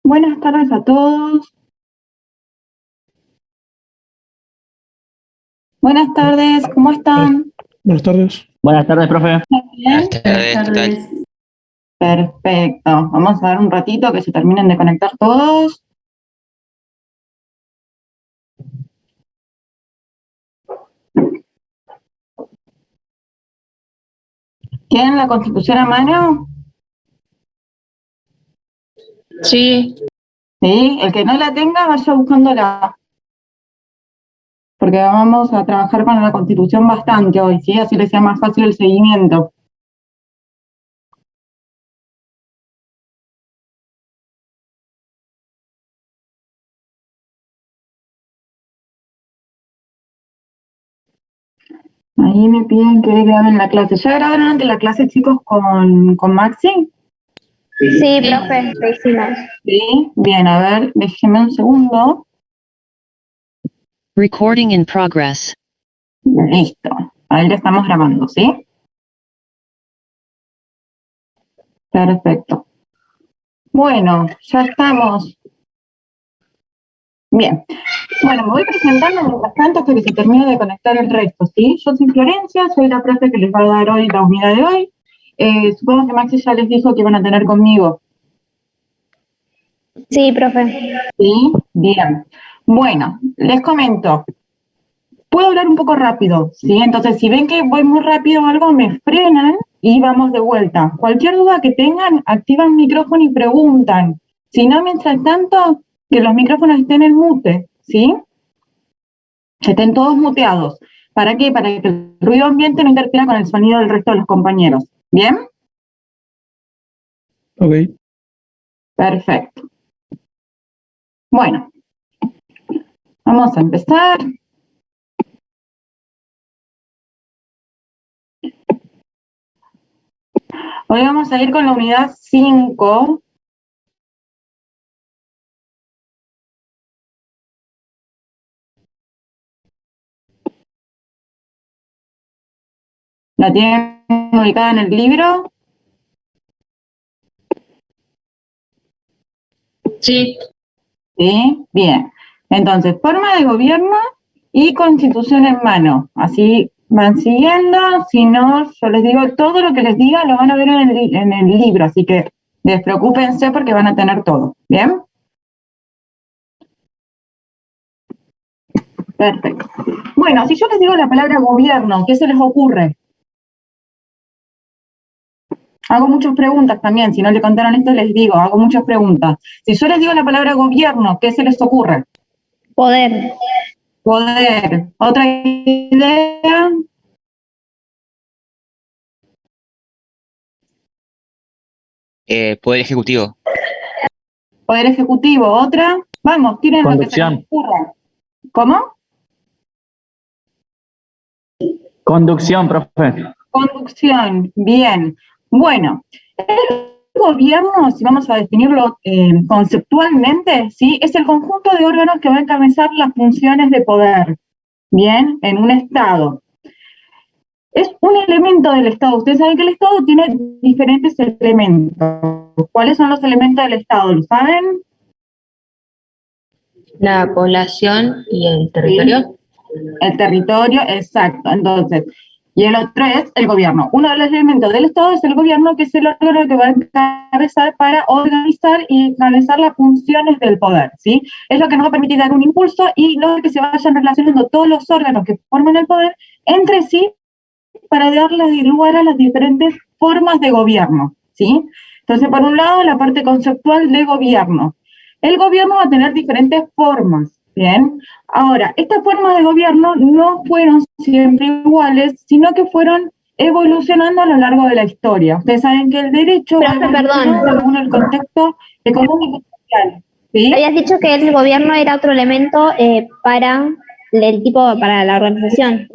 Buenas tardes a todos. Buenas tardes, ¿cómo están? Buenas tardes. Buenas tardes, profe. ¿Bien? Buenas tardes, ¿qué tal? Perfecto. Vamos a dar un ratito que se terminen de conectar todos. ¿Tienen la Constitución a mano? Sí. Sí, el que no la tenga vaya buscándola. Porque vamos a trabajar con la Constitución bastante hoy, ¿sí? Así les sea más fácil el seguimiento. Ahí me piden que graben la clase. ¿Ya grabaron antes la clase, chicos, con Maxi? Sí, profe, lo hicimos. Sí, bien, a ver, déjenme un segundo. Recording in progress. Listo. Ahí lo estamos grabando, ¿sí? Perfecto. Bueno, ya estamos. Bien. Bueno, me voy presentando mientras tanto hasta que se termine de conectar el resto, ¿sí? Yo soy Florencia, soy la profe que les va a dar hoy la unidad de hoy. Supongo que Maxi ya les dijo que iban a tener conmigo. Sí, profe. ¿Sí? Bien. Bueno, les comento. Puedo hablar un poco rápido, ¿sí? Entonces, si ven que voy muy rápido o algo, me frenan y vamos de vuelta. Cualquier duda que tengan, activan el micrófono y preguntan. Si no, mientras tanto, que los micrófonos estén en mute, ¿sí? Que estén todos muteados. ¿Para qué? Para que el ruido ambiente no interfiera con el sonido del resto de los compañeros. ¿Bien? Ok. Perfecto. Bueno, vamos a empezar. Hoy vamos a ir con la unidad 5. ¿La tienen ubicada en el libro? Sí. ¿Sí? Bien. Entonces, forma de gobierno y constitución en mano. Así van siguiendo. Si no, yo les digo, todo lo que les diga lo van a ver en el libro. Así que despreocúpense porque van a tener todo. ¿Bien? Perfecto. Bueno, si yo les digo la palabra gobierno, ¿qué se les ocurre? Hago muchas preguntas también. Si no le contaron esto, les digo, hago muchas preguntas. Si yo les digo la palabra gobierno, ¿qué se les ocurre? Poder. Poder. ¿Otra idea? Poder ejecutivo. Poder ejecutivo. ¿Otra? Vamos, tiren lo que se les Conducción. ocurra. ¿Cómo? Conducción, profe. Conducción. Bien. Bueno, el gobierno, si vamos a definirlo conceptualmente, ¿sí? Es el conjunto de órganos que va a encabezar las funciones de poder. Bien, en un Estado. Es un elemento del Estado. Ustedes saben que el Estado tiene diferentes elementos. ¿Cuáles son los elementos del Estado? ¿Lo saben? La población y el territorio. El territorio, exacto. Entonces, y el otro es el gobierno. Uno de los elementos del Estado es el gobierno, que es el órgano que va a encabezar para organizar y realizar las funciones del poder, ¿sí? Es lo que nos va a permitir dar un impulso y lo que se vayan relacionando todos los órganos que forman el poder entre sí para darle lugar a las diferentes formas de gobierno, ¿sí? Entonces, por un lado, la parte conceptual de gobierno. El gobierno va a tener diferentes formas, ¿bien? Ahora, estas formas de gobierno no fueron siempre iguales, sino que fueron evolucionando a lo largo de la historia. Ustedes saben que el derecho va Profe, perdón. evolucionando según el contexto económico y social, ¿sí? Habías dicho que el gobierno era otro elemento para la organización.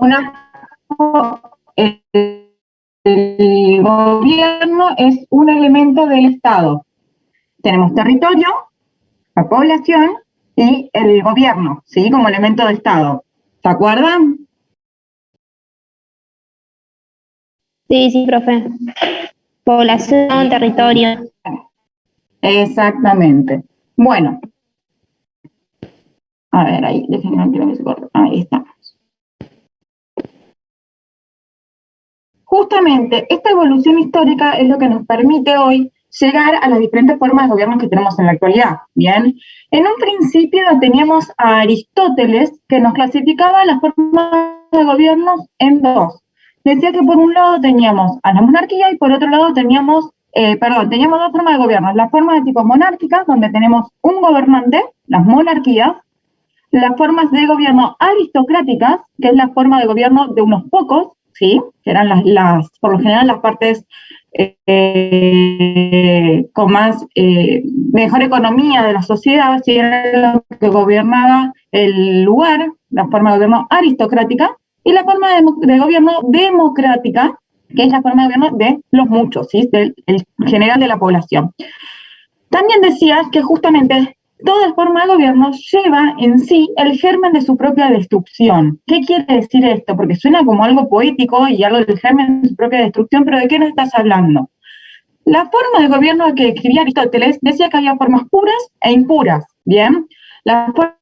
El gobierno es un elemento del Estado. Tenemos territorio, la población y el gobierno, ¿sí? Como elemento de Estado. ¿Se acuerdan? Sí, profe. Población, territorio. Exactamente. Bueno, a ver, ahí, déjenme, no quiero que se corte. Ahí está. Justamente, esta evolución histórica es lo que nos permite hoy llegar a las diferentes formas de gobierno que tenemos en la actualidad, ¿bien? En un principio teníamos a Aristóteles, que nos clasificaba las formas de gobierno en dos. Decía que por un lado teníamos a la monarquía y por otro lado teníamos dos formas de gobierno. La forma de tipo monárquica, donde tenemos un gobernante, las monarquías, las formas de gobierno aristocráticas, que es la forma de gobierno de unos pocos, ¿sí? Que eran por lo general las partes con más, mejor economía de la sociedad, ¿sí? Era lo que gobernaba el lugar, la forma de gobierno aristocrática, y la forma de gobierno democrática, que es la forma de gobierno de los muchos, ¿sí? Del general de la población. También decía que justamente toda forma de gobierno lleva en sí el germen de su propia destrucción. ¿Qué quiere decir esto? Porque suena como algo poético y algo del germen de su propia destrucción, pero ¿de qué nos estás hablando? La forma de gobierno que escribía Aristóteles decía que había formas puras e impuras, ¿bien? La forma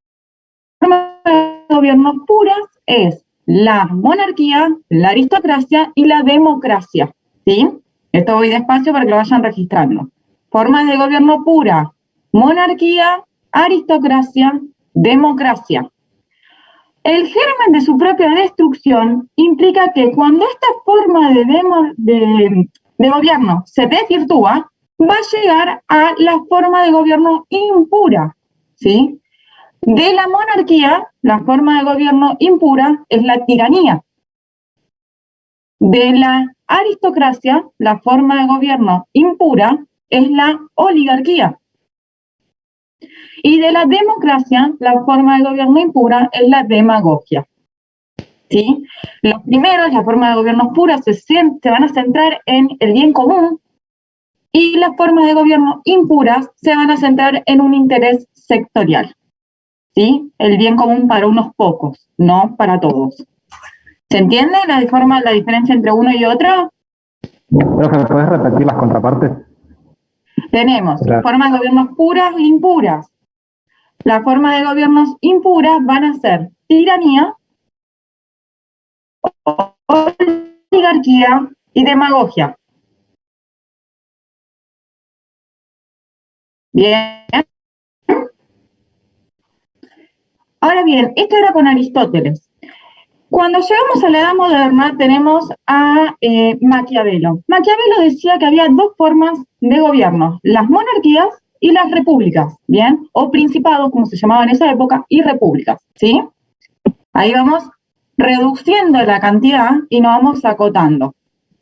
de gobierno puras es la monarquía, la aristocracia y la democracia, ¿sí? Esto voy despacio para que lo vayan registrando. Formas de gobierno pura, monarquía, aristocracia, democracia. El germen de su propia destrucción implica que cuando esta forma de gobierno se desvirtúa, va a llegar a la forma de gobierno impura, ¿sí? De la monarquía, la forma de gobierno impura es la tiranía. De la aristocracia, la forma de gobierno impura es la oligarquía. Y de la democracia, la forma de gobierno impura es la demagogia. ¿Sí? Los primeros, la forma de gobierno pura, se van a centrar en el bien común, y las formas de gobierno impuras se van a centrar en un interés sectorial. ¿Sí? El bien común para unos pocos, no para todos. ¿Se entiende la diferencia entre uno y otro? Profe, ¿puedes repetir las contrapartes? Tenemos Gracias. formas de gobiernos puras e impuras. Las formas de gobiernos impuras van a ser tiranía, oligarquía y demagogia. Bien. Ahora bien, esto era con Aristóteles. Cuando llegamos a la Edad Moderna tenemos a Maquiavelo. Maquiavelo decía que había dos formas de gobierno, las monarquías y las repúblicas, ¿bien? O principados, como se llamaban en esa época, y repúblicas, ¿sí? Ahí vamos reduciendo la cantidad y nos vamos acotando.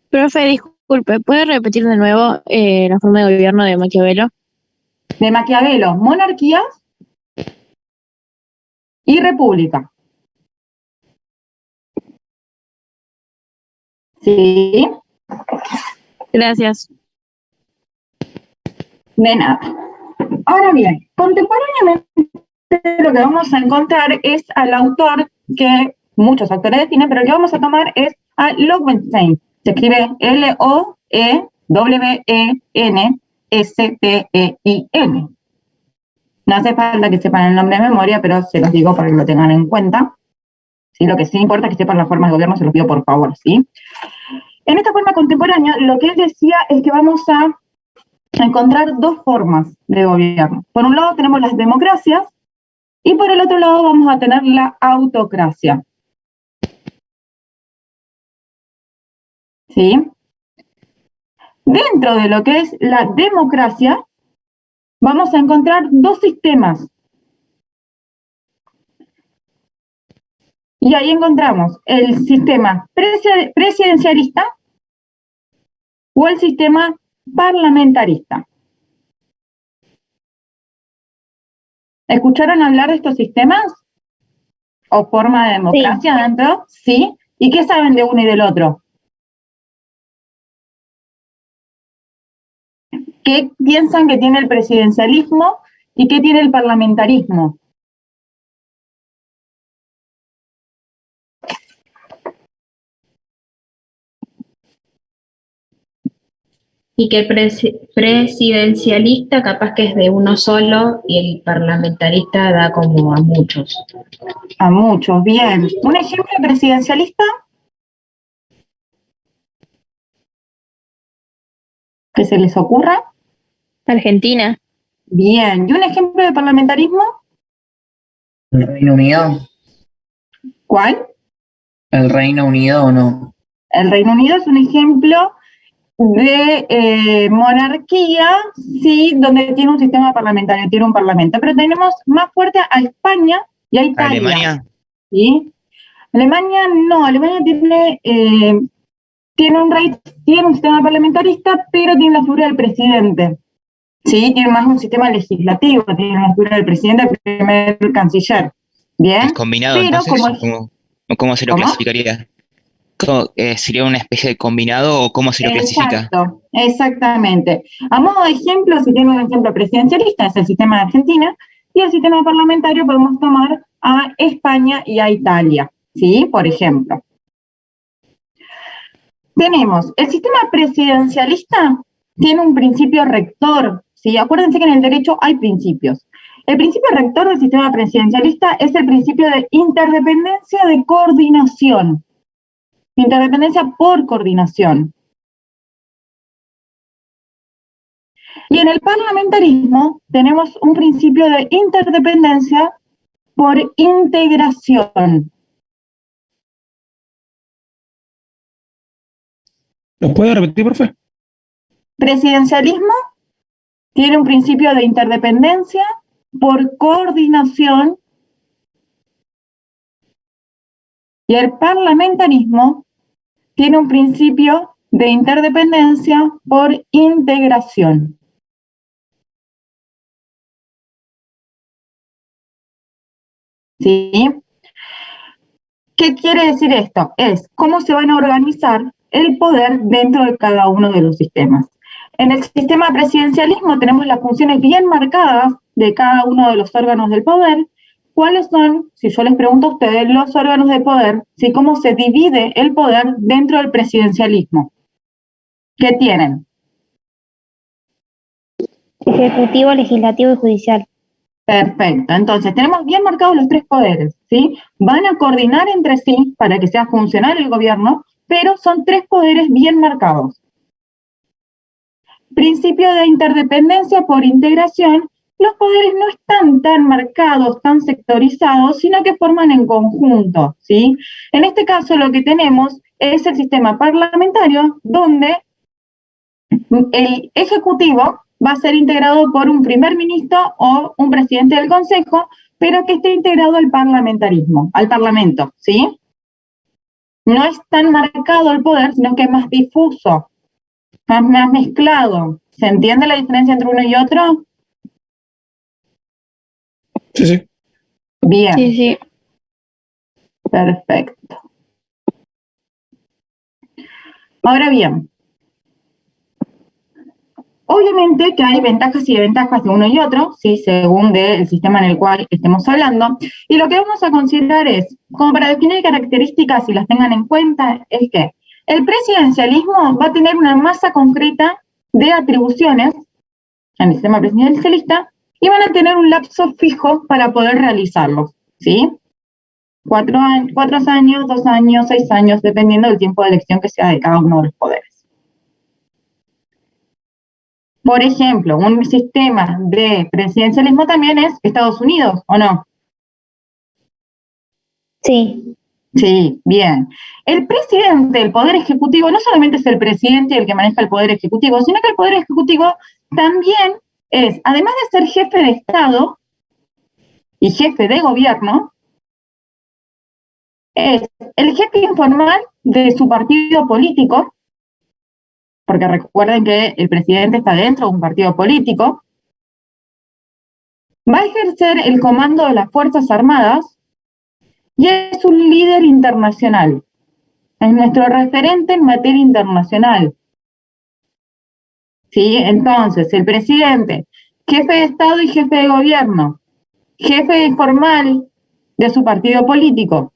Profe, disculpe, ¿puede repetir de nuevo la forma de gobierno de Maquiavelo? De Maquiavelo, monarquías y república. ¿Sí? Gracias. De nada. Ahora bien, contemporáneamente lo que vamos a encontrar es al autor que muchos autores definen, pero el que vamos a tomar es a Lowenstein. Se escribe Lowenstein. No hace falta que sepan el nombre de memoria, pero se los digo para que lo tengan en cuenta. ¿Sí? Lo que sí importa es que sepan las formas de gobierno, se los pido por favor, ¿sí? En esta forma contemporánea, lo que él decía es que vamos a encontrar dos formas de gobierno. Por un lado tenemos las democracias y por el otro lado vamos a tener la autocracia. ¿Sí? Dentro de lo que es la democracia, vamos a encontrar dos sistemas. Y ahí encontramos el sistema presidencialista o el sistema parlamentarista. ¿Escucharon hablar de estos sistemas? ¿O forma de democracia dentro? ¿Sí? ¿Y qué saben de uno y del otro? ¿Qué piensan que tiene el presidencialismo y qué tiene el parlamentarismo? Y que el presidencialista capaz que es de uno solo y el parlamentarista da como a muchos. A muchos, bien. ¿Un ejemplo presidencialista que se les ocurra? Argentina. Bien. ¿Y un ejemplo de parlamentarismo? ¿El Reino Unido? ¿Cuál? ¿El Reino Unido o no? El Reino Unido es un ejemplo de monarquía, sí, donde tiene un sistema parlamentario, tiene un parlamento. Pero tenemos más fuerte a España y a Italia. ¿Alemania? ¿Sí? Alemania no, Alemania tiene un sistema parlamentarista, pero tiene la figura del presidente. Sí, tiene más un sistema legislativo, tiene la figura del presidente, el primer canciller. Bien. ¿Es combinado Pero entonces? como ¿Cómo se lo ¿Cómo? clasificaría? ¿Sería una especie de combinado o cómo se lo clasifica? Exacto, exactamente. A modo de ejemplo, si tiene un ejemplo presidencialista, es el sistema de Argentina, y el sistema parlamentario podemos tomar a España y a Italia, ¿sí? Por ejemplo. Tenemos, el sistema presidencialista tiene un principio rector, ¿sí? Acuérdense que en el derecho hay principios. El principio rector del sistema presidencialista es el principio de interdependencia de coordinación. Interdependencia por coordinación. Y en el parlamentarismo tenemos un principio de interdependencia por integración. ¿Los puede repetir, profe? Presidencialismo tiene un principio de interdependencia por coordinación y el parlamentarismo tiene un principio de interdependencia por integración. ¿Sí? ¿Qué quiere decir esto? Es cómo se van a organizar el poder dentro de cada uno de los sistemas. En el sistema presidencialismo tenemos las funciones bien marcadas de cada uno de los órganos del poder. ¿Cuáles son, si yo les pregunto a ustedes, los órganos de poder? ¿Sí? ¿Cómo se divide el poder dentro del presidencialismo? ¿Qué tienen? Ejecutivo, legislativo y judicial. Perfecto, entonces tenemos bien marcados los tres poderes, ¿sí? Van a coordinar entre sí para que sea funcional el gobierno, pero son tres poderes bien marcados. Principio de interdependencia por integración, los poderes no están tan marcados, tan sectorizados, sino que forman en conjunto, ¿sí? En este caso lo que tenemos es el sistema parlamentario, donde el ejecutivo va a ser integrado por un primer ministro o un presidente del consejo, pero que esté integrado al parlamentarismo, al parlamento, ¿sí? No es tan marcado el poder, sino que es más difuso, más mezclado. ¿Se entiende la diferencia entre uno y otro? Sí, sí. Bien, Sí, sí. perfecto. Ahora bien, obviamente que hay ventajas y desventajas de uno y otro, ¿sí? Según del sistema en el cual estemos hablando. Y lo que vamos a considerar es, como para definir características y las tengan en cuenta, es que el presidencialismo va a tener una masa concreta de atribuciones en el sistema presidencialista y van a tener un lapso fijo para poder realizarlos, ¿sí? 4 años, 2 años, 6 años, dependiendo del tiempo de elección que sea de cada uno de los poderes. Por ejemplo, un sistema de presidencialismo también es Estados Unidos, ¿o no? Sí. Sí, bien. El presidente del Poder Ejecutivo no solamente es el presidente el que maneja el Poder Ejecutivo, sino que el Poder Ejecutivo también es, además de ser jefe de Estado y jefe de gobierno, es el jefe informal de su partido político, porque recuerden que el presidente está dentro de un partido político, va a ejercer el comando de las Fuerzas Armadas y es un líder internacional. Es nuestro referente en materia internacional. ¿Sí? Entonces, el presidente, jefe de Estado y jefe de gobierno, jefe informal de su partido político,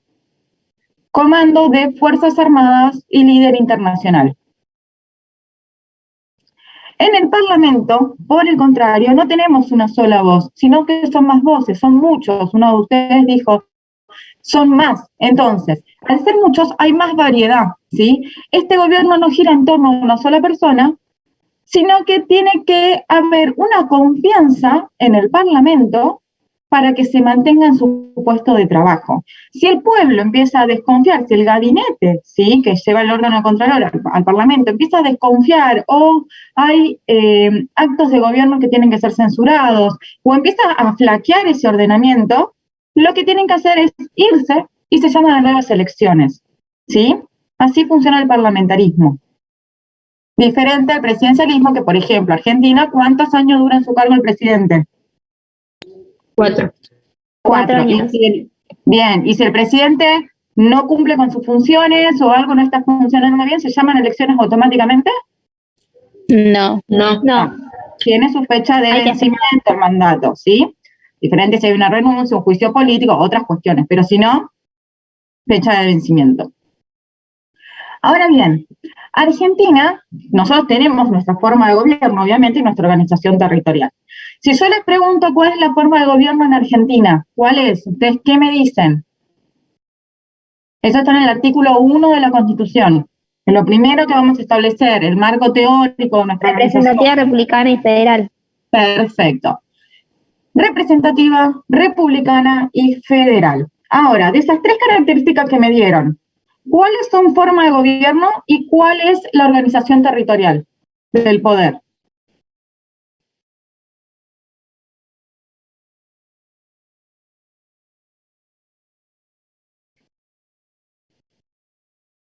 comando de Fuerzas Armadas y líder internacional. En el Parlamento, por el contrario, no tenemos una sola voz, sino que son más voces, son muchos. Uno de ustedes dijo, son más. Entonces, al ser muchos, hay más variedad, ¿sí? Este gobierno no gira en torno a una sola persona, sino que tiene que haber una confianza en el Parlamento para que se mantenga en su puesto de trabajo. Si el pueblo empieza a desconfiar, si el gabinete, ¿sí?, que lleva el órgano contralor al Parlamento, empieza a desconfiar, o hay actos de gobierno que tienen que ser censurados, o empieza a flaquear ese ordenamiento, lo que tienen que hacer es irse y se llaman a nuevas elecciones, ¿sí? Así funciona el parlamentarismo. Diferente al presidencialismo, que por ejemplo, Argentina, ¿cuántos años dura en su cargo el presidente? 4. 4 años. Bien, y si el presidente no cumple con sus funciones o algo no está funcionando bien, ¿se llaman elecciones automáticamente? No. No. Tiene su fecha de Hay que vencimiento el mandato, ¿sí? Diferente si hay una renuncia, un juicio político, otras cuestiones, pero si no, fecha de vencimiento. Ahora bien, Argentina, nosotros tenemos nuestra forma de gobierno, obviamente, y nuestra organización territorial. Si yo les pregunto cuál es la forma de gobierno en Argentina, ¿cuál es? ¿Ustedes qué me dicen? Eso está en el artículo 1 de la Constitución. Es lo primero que vamos a establecer, el marco teórico de nuestra organización. Representativa, republicana y federal. Perfecto. Representativa, republicana y federal. Ahora, de esas tres características que me dieron, ¿cuáles son forma de gobierno y cuál es la organización territorial del poder?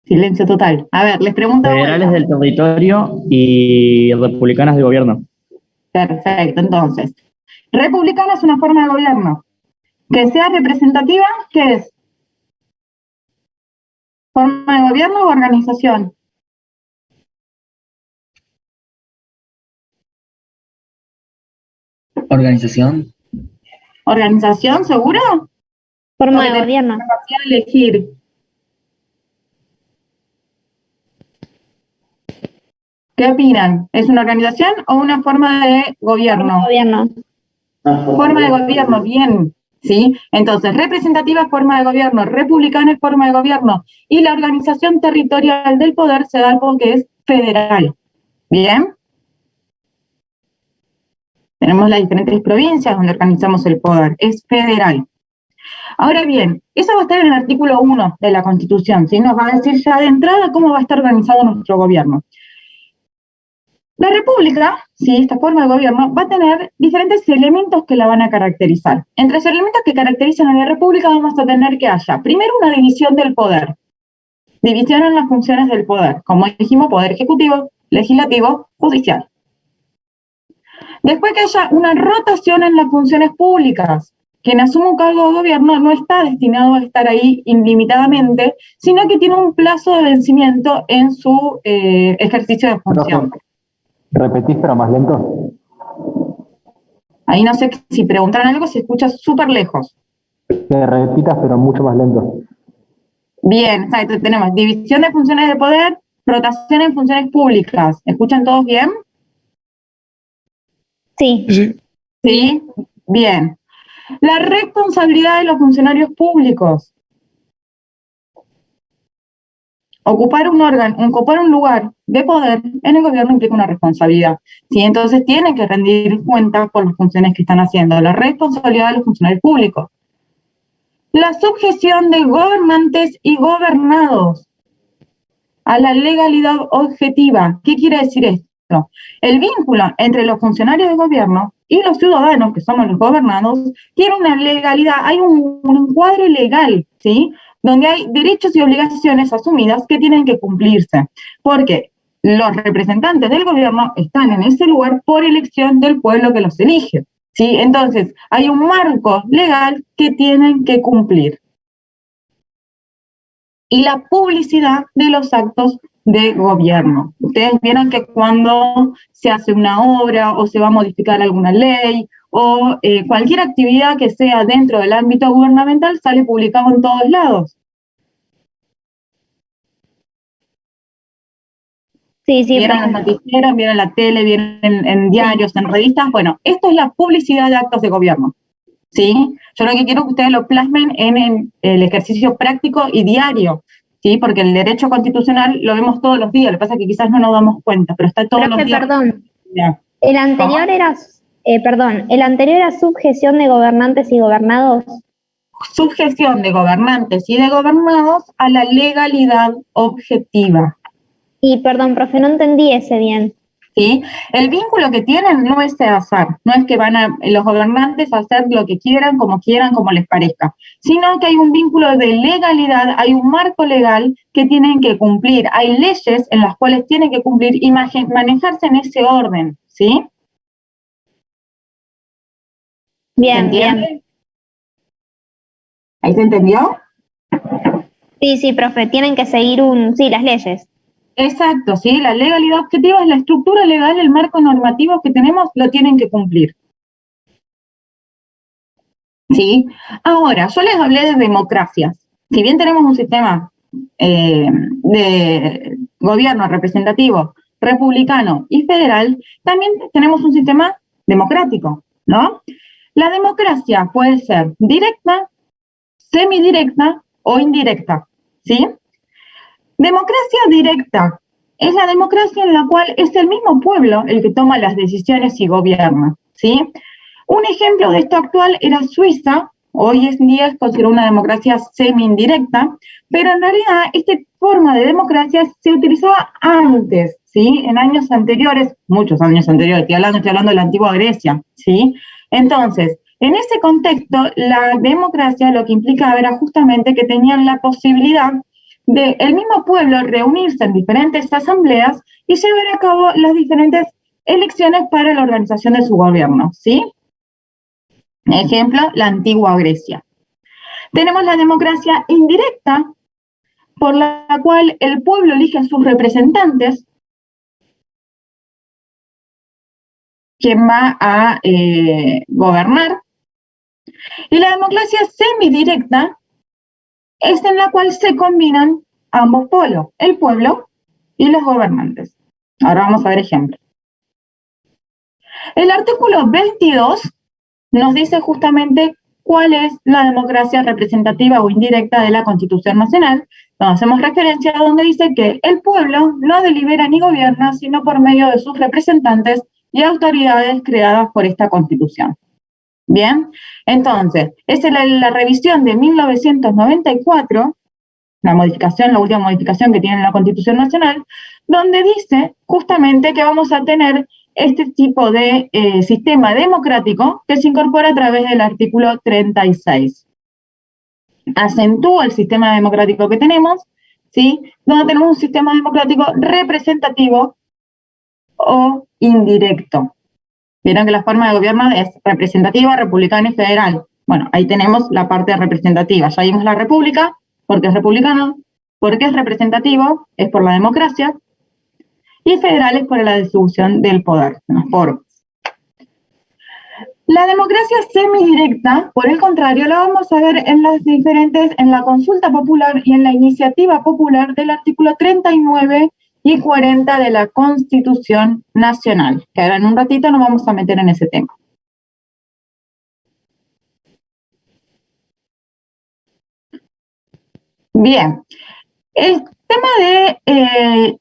Silencio total. A ver, les pregunto. Federales del territorio y republicanas de gobierno. Perfecto, entonces. Republicana es una forma de gobierno. Que sea representativa, ¿qué es? ¿Forma de gobierno o organización? Organización. ¿Organización, seguro? Forma Porque de gobierno. capacidad de elegir. ¿Qué opinan? ¿Es una organización o una forma de gobierno? Gobierno. Forma de gobierno, bien, ¿sí? Entonces, representativa es forma de gobierno, republicana es forma de gobierno, y la organización territorial del poder se da algo que es federal, ¿bien? Tenemos las diferentes provincias donde organizamos el poder, es federal. Ahora bien, eso va a estar en el artículo 1 de la Constitución, ¿sí? Nos va a decir ya de entrada cómo va a estar organizado nuestro gobierno. La República, sí, esta forma de gobierno, va a tener diferentes elementos que la van a caracterizar. Entre los elementos que caracterizan a la República vamos a tener que haya, primero, una división del poder. División en las funciones del poder. Como dijimos, poder ejecutivo, legislativo, judicial. Después que haya una rotación en las funciones públicas. Quien asume un cargo de gobierno no está destinado a estar ahí ilimitadamente, sino que tiene un plazo de vencimiento en su ejercicio de función. ¿Repetís pero más lento? Ahí no sé si preguntaron algo, se escucha súper lejos. Que repitas pero mucho más lento. Bien, exacto, tenemos división de funciones de poder, rotación en funciones públicas. ¿Escuchan todos bien? Sí. Sí. Sí, bien. La responsabilidad de los funcionarios públicos. Ocupar un lugar de poder en el gobierno implica una responsabilidad. ¿Sí? Entonces tienen que rendir cuentas por las funciones que están haciendo. La responsabilidad de los funcionarios públicos. La sujeción de gobernantes y gobernados a la legalidad objetiva. ¿Qué quiere decir esto? El vínculo entre los funcionarios de gobierno y los ciudadanos, que somos los gobernados, tiene una legalidad, hay un encuadre legal, ¿sí?, donde hay derechos y obligaciones asumidas que tienen que cumplirse, porque los representantes del gobierno están en ese lugar por elección del pueblo que los elige, ¿sí? Entonces, hay un marco legal que tienen que cumplir. Y la publicidad de los actos de gobierno. Ustedes vieron que cuando se hace una obra o se va a modificar alguna ley o cualquier actividad que sea dentro del ámbito gubernamental sale publicado en todos lados. Sí, sí, Vieron los profe. noticieros, vieron la tele, vieron en diarios, en revistas. Bueno, esto es la publicidad de actos de gobierno, ¿sí? Yo lo que quiero que ustedes lo plasmen en el ejercicio práctico y diario, ¿sí? Porque el derecho constitucional lo vemos todos los días, lo que pasa es que quizás no nos damos cuenta, pero está todos los Profe, días. perdón. Ya. El anterior era, el anterior era subjeción de gobernantes y gobernados. Subjeción de gobernantes y de gobernados a la legalidad objetiva. Y perdón, profe, no entendí ese bien. ¿Sí? El vínculo que tienen no es de azar, no es que van los gobernantes a hacer lo que quieran, como les parezca, sino que hay un vínculo de legalidad, hay un marco legal que tienen que cumplir, hay leyes en las cuales tienen que cumplir y manejarse en ese orden, ¿sí? ¿Se Bien, entiende? bien. ¿Ahí se entendió? Sí, sí, profe, tienen que seguir las leyes. Exacto, ¿sí? La legalidad objetiva es la estructura legal, el marco normativo que tenemos, lo tienen que cumplir. ¿Sí? Ahora, yo les hablé de democracias. Si bien tenemos un sistema de gobierno representativo, republicano y federal, también tenemos un sistema democrático, ¿no? La democracia puede ser directa, semidirecta o indirecta, ¿sí? Democracia directa es la democracia en la cual es el mismo pueblo el que toma las decisiones y gobierna, ¿sí? Un ejemplo de esto actual era Suiza, hoy en día es considerada una democracia semi-indirecta, pero en realidad esta forma de democracia se utilizaba antes, ¿sí? En años anteriores, muchos años anteriores, estoy hablando de la antigua Grecia, ¿sí? Entonces, en ese contexto, la democracia lo que implicaba era justamente que tenían la posibilidad de el mismo pueblo reunirse en diferentes asambleas y llevar a cabo las diferentes elecciones para la organización de su gobierno, ¿sí? Ejemplo, la antigua Grecia. Tenemos la democracia indirecta, por la cual el pueblo elige a sus representantes, quien va a gobernar, y la democracia semidirecta es en la cual se combinan ambos polos, el pueblo y los gobernantes. Ahora vamos a ver ejemplos. El artículo 22 nos dice justamente cuál es la democracia representativa o indirecta de la Constitución Nacional, donde hacemos referencia a donde dice que el pueblo no delibera ni gobierna, sino por medio de sus representantes y autoridades creadas por esta Constitución. Bien, entonces, esa es la revisión de 1994, la última modificación que tiene la Constitución Nacional, donde dice justamente que vamos a tener este tipo de sistema democrático que se incorpora a través del artículo 36. Acentúa el sistema democrático que tenemos, ¿sí? Donde tenemos un sistema democrático representativo o indirecto. Vieron que la forma de gobierno es representativa, republicana y federal. Bueno, ahí tenemos la parte representativa. Ya vimos la república, porque es republicano, porque es representativo, es por la democracia, y federal es por la distribución del poder, en las formas. La democracia semidirecta, por el contrario, la vamos a ver en la consulta popular y en la iniciativa popular del artículo 39 y 40 de la Constitución Nacional, que ahora en un ratito nos vamos a meter en ese tema. Bien, el tema de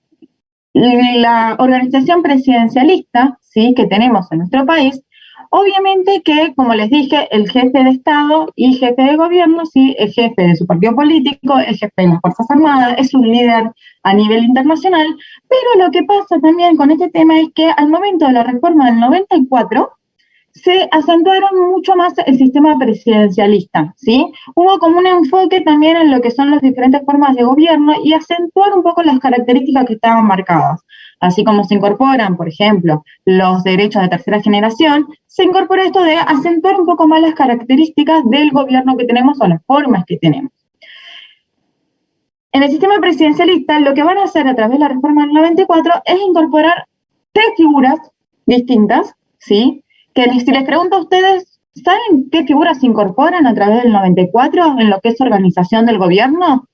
la organización presidencialista, ¿sí?, que tenemos en nuestro país, obviamente que, como les dije, el jefe de Estado y jefe de gobierno, sí, es jefe de su partido político, es jefe de las Fuerzas Armadas, es un líder a nivel internacional, pero lo que pasa también con este tema es que al momento de la reforma del 94, se acentuaron mucho más el sistema presidencialista, ¿sí? Hubo como un enfoque también en lo que son las diferentes formas de gobierno y acentuar un poco las características que estaban marcadas. Así como se incorporan, por ejemplo, los derechos de tercera generación, se incorpora esto de acentuar un poco más las características del gobierno que tenemos o las formas que tenemos. En el sistema presidencialista, lo que van a hacer a través de la reforma del 94 es incorporar tres figuras distintas, ¿sí? Que si les pregunto a ustedes, ¿saben qué figuras se incorporan a través del 94 en lo que es organización del gobierno?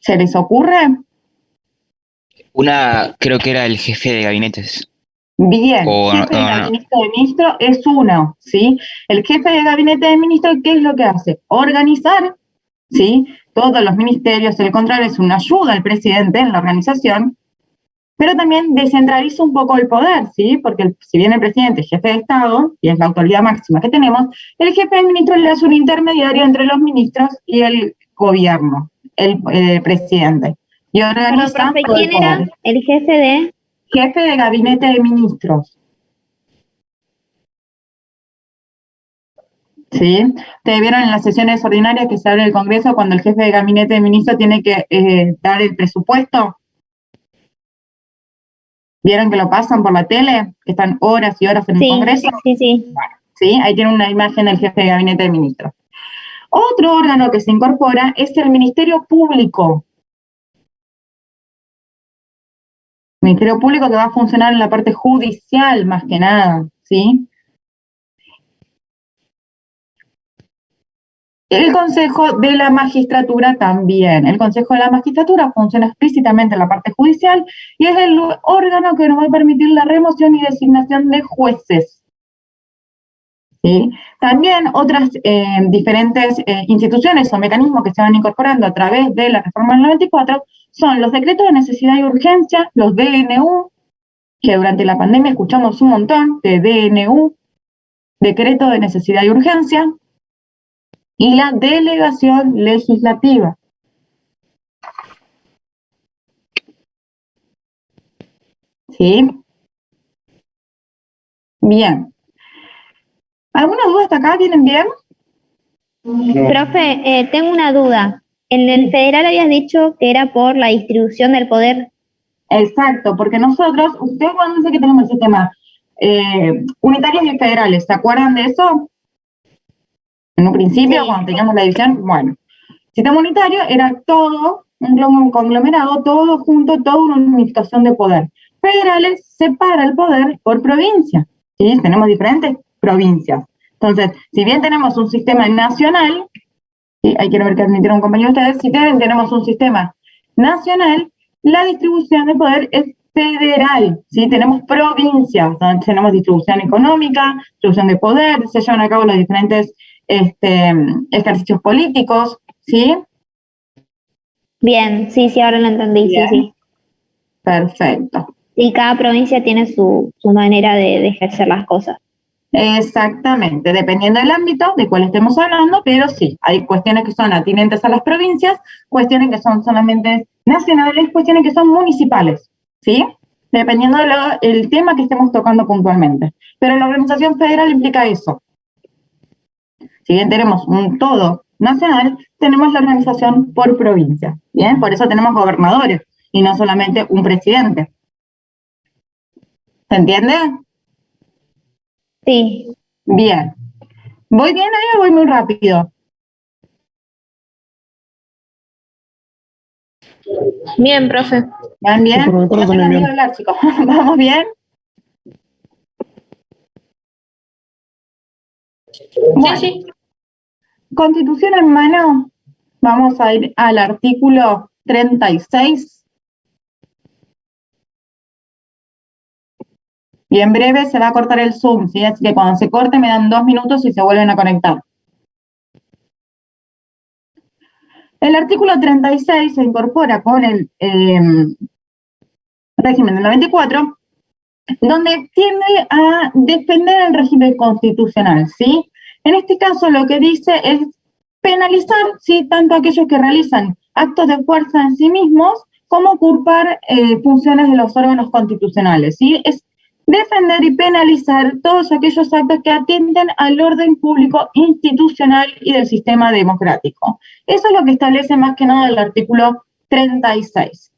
¿Se les ocurre? Una, creo que era el jefe de gabinetes. Bien, O jefe de no. gabinete de ministro es uno, ¿sí? El jefe de gabinete de ministro, ¿qué es lo que hace? Organizar, ¿sí? Todos los ministerios, el control es una ayuda al presidente en la organización, pero también descentraliza un poco el poder, ¿sí? Porque si bien el presidente es jefe de Estado, y es la autoridad máxima que tenemos, el jefe de ministro le hace un intermediario entre los ministros y el gobierno, el presidente. Y Perdón, organiza profe, todo el ¿quién era poder. el jefe de? Jefe de gabinete de ministros. ¿Sí? Ustedes vieron en las sesiones ordinarias que se abre el Congreso cuando el jefe de gabinete de ministros tiene que dar el presupuesto. ¿Vieron que lo pasan por la tele? Que están horas y horas en el Sí, Congreso. sí. ¿Sí? Ahí tiene una imagen del jefe de gabinete de ministros. Otro órgano que se incorpora es el Ministerio Público. Ministerio Público que va a funcionar en la parte judicial más que nada, ¿sí? El Consejo de la Magistratura también. El Consejo de la Magistratura funciona explícitamente en la parte judicial y es el órgano que nos va a permitir la remoción y designación de jueces. ¿Sí? También otras diferentes instituciones o mecanismos que se van incorporando a través de la reforma del 94 son los decretos de necesidad y urgencia, los DNU, que durante la pandemia escuchamos un montón de DNU, decreto de necesidad y urgencia, y la delegación legislativa. ¿Sí? Bien. ¿Alguna duda hasta acá? ¿Vienen bien? Profe, tengo una duda. En el federal habías dicho que era por la distribución del poder. Exacto, porque nosotros, ustedes cuando sé que tenemos el sistema unitarios y federales, ¿se acuerdan de eso? En un principio, Sí. cuando teníamos la división, bueno, sistema unitario era todo, un conglomerado, todo junto, toda una unificación de poder. Federales separa el poder por provincia, ¿sí? Tenemos diferentes provincias. Entonces, si bien tenemos un sistema nacional, ¿sí? Ahí quiero ver que admitieron un compañero de ustedes, si bien tenemos un sistema nacional, la distribución de poder es federal, ¿sí? Tenemos provincias, donde tenemos distribución económica, distribución de poder, se llevan a cabo los diferentes ejercicios políticos, ¿sí? Bien, sí, ahora lo entendí, Bien. sí. Perfecto. Sí, cada provincia tiene su manera de ejercer las cosas. Exactamente, dependiendo del ámbito de cuál estemos hablando, pero sí, hay cuestiones que son atinentes a las provincias, cuestiones que son solamente nacionales, cuestiones que son municipales, ¿sí? Dependiendo del tema que estemos tocando puntualmente. Pero la organización federal implica eso. Si bien tenemos un todo nacional, tenemos la organización por provincia, ¿bien? Por eso tenemos gobernadores y no solamente un presidente. ¿Se entiende? Sí, Bien. ¿Voy bien ahí o voy muy rápido? Bien, profe. ¿Van bien? Por mi parte No también tengan bien. miedo a hablar, chicos. ¿Vamos bien? Bueno, Sí. Constitución en mano, vamos a ir al artículo 36. Y en breve se va a cortar el Zoom, ¿sí? Así que cuando se corte me dan 2 minutos y se vuelven a conectar. El artículo 36 se incorpora con el régimen del 94, donde tiende a defender el régimen constitucional, ¿sí? En este caso lo que dice es penalizar, ¿sí? Tanto aquellos que realizan actos de fuerza en sí mismos, como ocupar funciones de los órganos constitucionales, ¿sí? Es defender y penalizar todos aquellos actos que atienden al orden público institucional y del sistema democrático. Eso es lo que establece más que nada el artículo 36.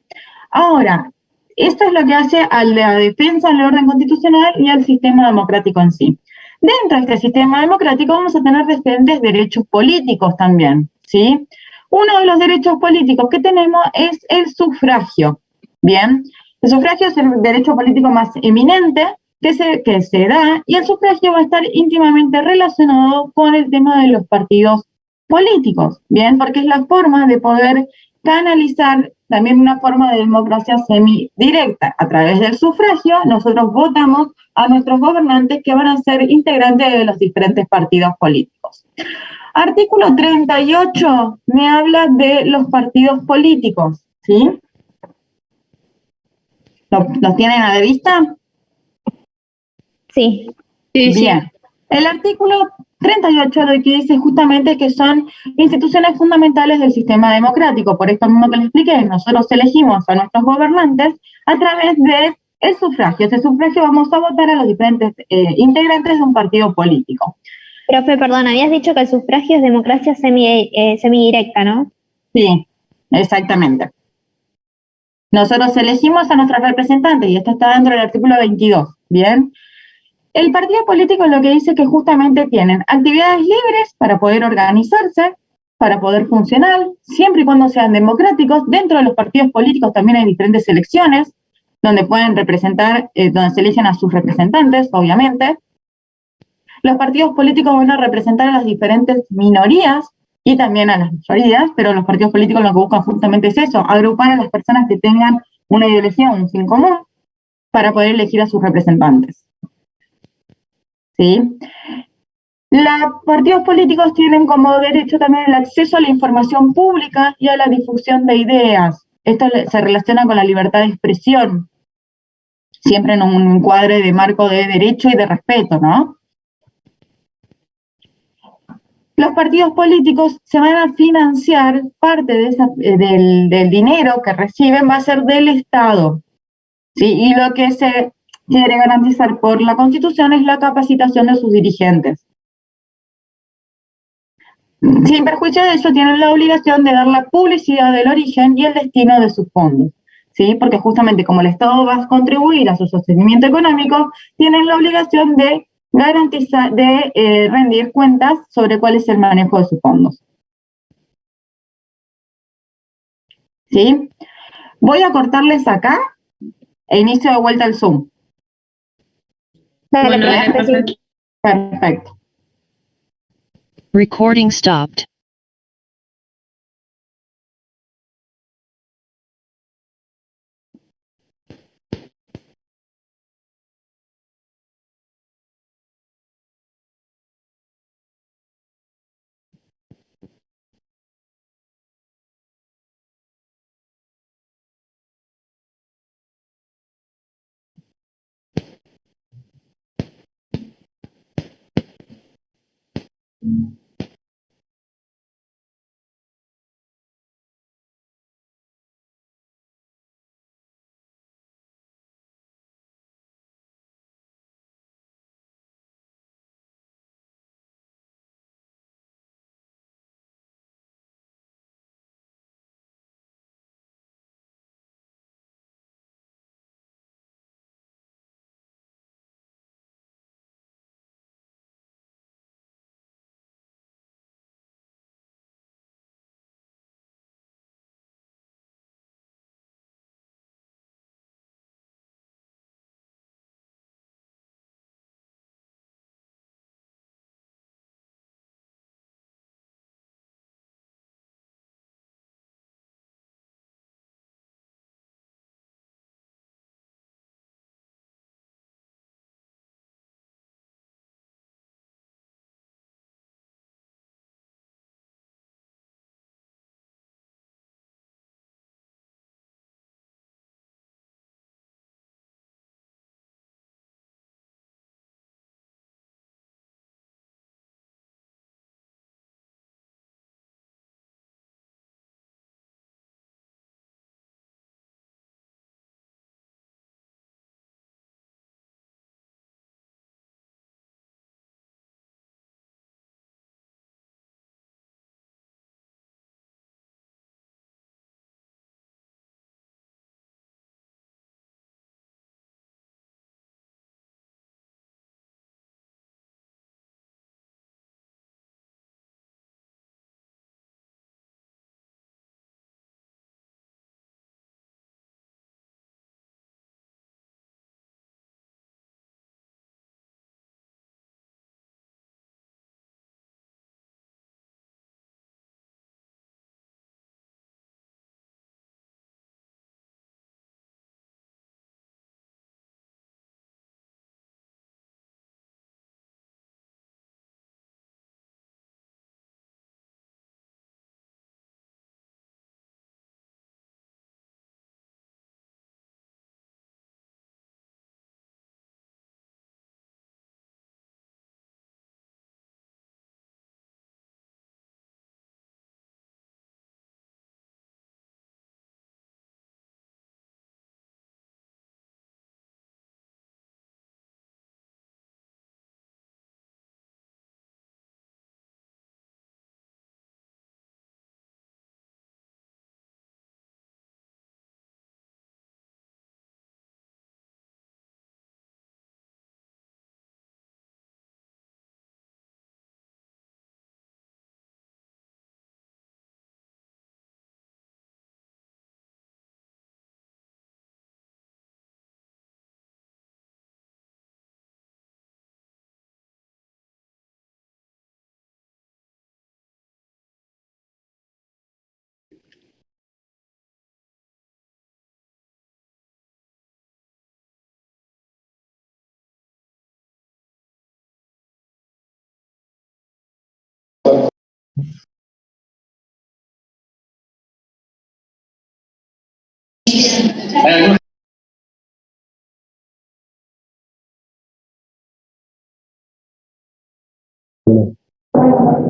Ahora, esto es lo que hace a la defensa del orden constitucional y al sistema democrático en sí. Dentro de este sistema democrático vamos a tener diferentes derechos políticos también, ¿sí? Uno de los derechos políticos que tenemos es el sufragio, ¿bien? El sufragio es el derecho político más eminente que se da, y el sufragio va a estar íntimamente relacionado con el tema de los partidos políticos, ¿bien? Porque es la forma de poder canalizar también una forma de democracia semidirecta. A través del sufragio, nosotros votamos a nuestros gobernantes que van a ser integrantes de los diferentes partidos políticos. Artículo 38 me habla de los partidos políticos, ¿sí? ¿Los tienen a la vista? Sí. Bien. El artículo 38 lo que dice justamente que son instituciones fundamentales del sistema democrático. Por esto mismo que les expliqué, nosotros elegimos a nuestros gobernantes a través de el sufragio. Ese sufragio vamos a votar a los diferentes integrantes de un partido político. Profe, perdón, habías dicho que el sufragio es democracia semidirecta, ¿no? Sí, exactamente. Nosotros elegimos a nuestros representantes y esto está dentro del artículo 22, ¿bien? El partido político lo que dice que justamente tienen actividades libres para poder organizarse, para poder funcionar, siempre y cuando sean democráticos. Dentro de los partidos políticos también hay diferentes elecciones, donde pueden representar, donde se eligen a sus representantes, obviamente. Los partidos políticos van a representar a las diferentes minorías y también a las mayorías, pero los partidos políticos lo que buscan justamente es eso, agrupar a las personas que tengan una ideología, un fin común, para poder elegir a sus representantes. ¿Sí? Los partidos políticos tienen como derecho también el acceso a la información pública y a la difusión de ideas. Esto se relaciona con la libertad de expresión, siempre en un encuadre de marco de derecho y de respeto, ¿no? Los partidos políticos se van a financiar, parte de del dinero que reciben va a ser del Estado, ¿sí? Y lo que se quiere garantizar por la Constitución es la capacitación de sus dirigentes. Sin perjuicio de eso, tienen la obligación de dar la publicidad del origen y el destino de sus fondos, ¿sí? Porque justamente como el Estado va a contribuir a su sostenimiento económico, tienen la obligación de garantizar, de rendir cuentas sobre cuál es el manejo de sus fondos. ¿Sí? Voy a cortarles acá e inicio de vuelta el Zoom. Dale, Bueno, dale, profe, sí. profe. Perfecto. Recording stopped.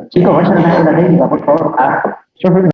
Chicos, vayan a hacer la técnica, por favor. Yo soy...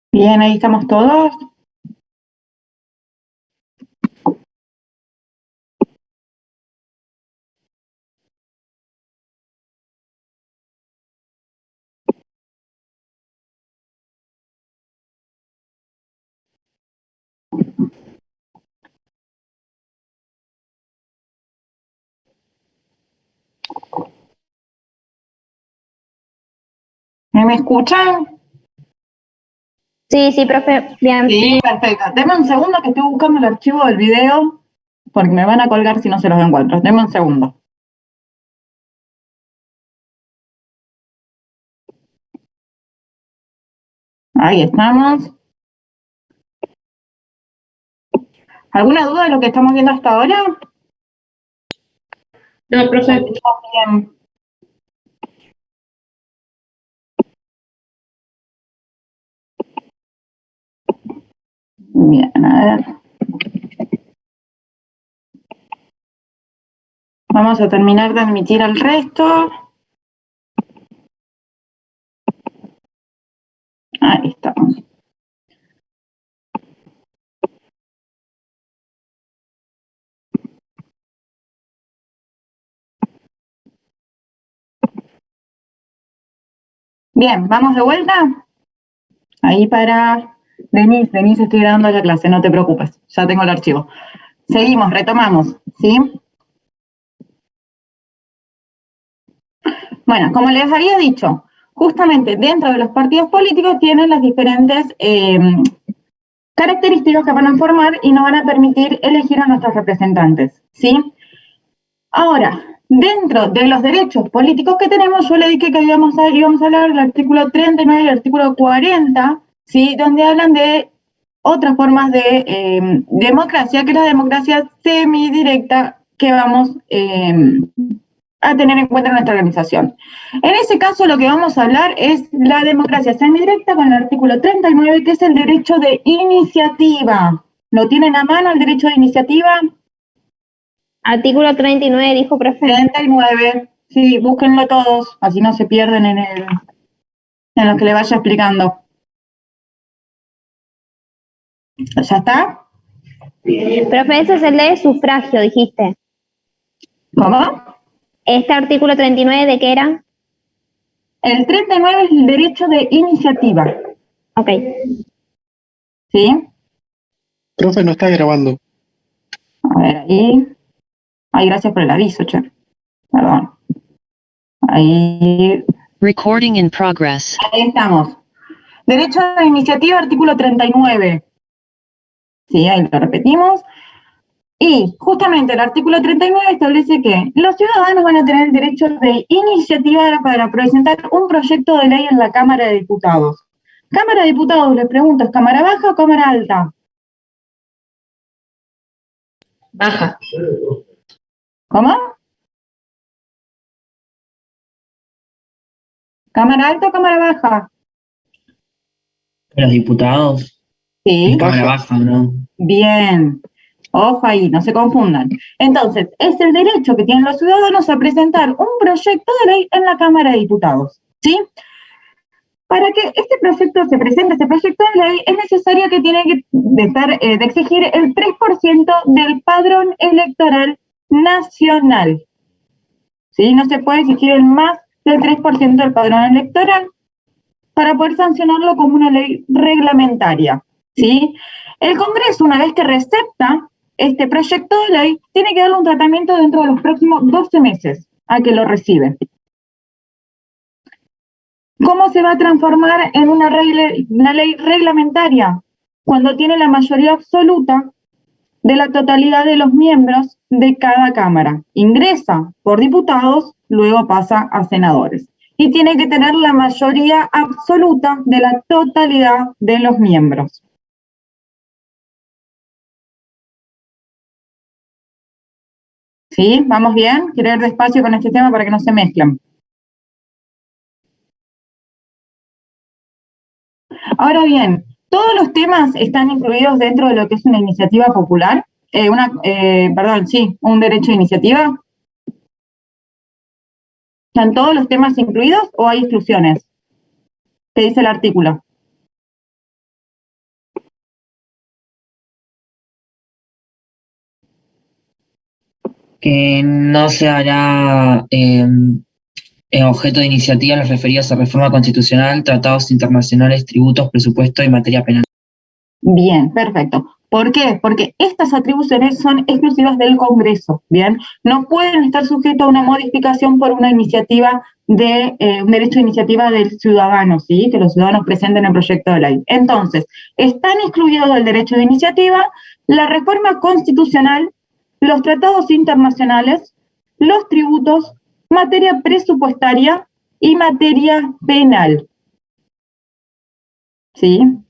Bien, ahí estamos todos. ¿Me escuchan? Sí, sí, profe, bien. Sí, perfecto. Deme un segundo que estoy buscando el archivo del video, porque me van a colgar si no se los encuentro. Deme un segundo. Ahí estamos. ¿Alguna duda de lo que estamos viendo hasta ahora? No, profe. Bien. Bien, a ver. Vamos a terminar de admitir al resto. Ahí estamos. Bien, ¿vamos de vuelta? Ahí para Denise, estoy grabando la clase, no te preocupes, ya tengo el archivo. Seguimos, retomamos, ¿sí? Bueno, como les había dicho, justamente dentro de los partidos políticos tienen las diferentes características que van a formar y nos van a permitir elegir a nuestros representantes, ¿sí? Ahora, dentro de los derechos políticos que tenemos, yo le dije que íbamos a hablar del artículo 39 y el artículo 40, ¿sí? Donde hablan de otras formas de democracia, que es la democracia semidirecta que vamos a tener en cuenta en nuestra organización. En ese caso, lo que vamos a hablar es la democracia semidirecta con el artículo 39, que es el derecho de iniciativa. ¿Lo tienen a mano el derecho de iniciativa? Artículo 39, dijo profe. 39, sí, búsquenlo todos, así no se pierden en lo que le vaya explicando. ¿Ya está? Profe, ese es el de sufragio, dijiste. ¿Cómo? ¿Este artículo 39 de qué era? El 39 es el derecho de iniciativa. Ok. ¿Sí? Profe, no está grabando. A ver, ahí. Ay, gracias por el aviso, che. Perdón. Ahí. Recording in progress. Ahí estamos. Derecho de iniciativa, artículo 39. Sí, ahí lo repetimos. Y justamente el artículo 39 establece que los ciudadanos van a tener el derecho de iniciativa para presentar un proyecto de ley en la Cámara de Diputados. Cámara de Diputados, les pregunto, ¿es Cámara Baja o Cámara Alta? Baja. ¿Cómo? ¿Cámara Alta o Cámara Baja? Los diputados. Sí. Es Cámara Baja, ¿no? Bien. Ojo ahí, no se confundan. Entonces, es el derecho que tienen los ciudadanos a presentar un proyecto de ley en la Cámara de Diputados, ¿sí? Para que este proyecto se presente, este proyecto de ley, es necesario que tiene que de exigir el 3% del padrón electoral nacional. ¿Sí? No se puede exigir el más del 3% del padrón electoral. para poder sancionarlo como una ley reglamentaria, ¿sí? El Congreso, una vez que recepta este proyecto de ley, tiene que darle un tratamiento dentro de los próximos 12 meses a que lo recibe. ¿Cómo se va a transformar en una ley reglamentaria? Cuando tiene la mayoría absoluta de la totalidad de los miembros de cada Cámara. Ingresa por diputados, luego pasa a senadores. Y tiene que tener la mayoría absoluta de la totalidad de los miembros. ¿Sí? ¿Vamos bien? Quiero ir despacio con este tema para que no se mezclen. Ahora bien, todos los temas están incluidos dentro de lo que es una iniciativa popular, un derecho de iniciativa. ¿Están todos los temas incluidos o hay exclusiones? ¿Qué dice el artículo? Que no se hará objeto de iniciativas las referidas a reforma constitucional, tratados internacionales, tributos, presupuesto y materia penal. Bien, perfecto. ¿Por qué? Porque estas atribuciones son exclusivas del Congreso, ¿bien? No pueden estar sujetos a una modificación por una iniciativa de, un derecho de iniciativa del ciudadano, ¿sí? Que los ciudadanos presenten el proyecto de ley. Entonces, están excluidos del derecho de iniciativa la reforma constitucional, los tratados internacionales, los tributos, materia presupuestaria y materia penal. ¿Sí?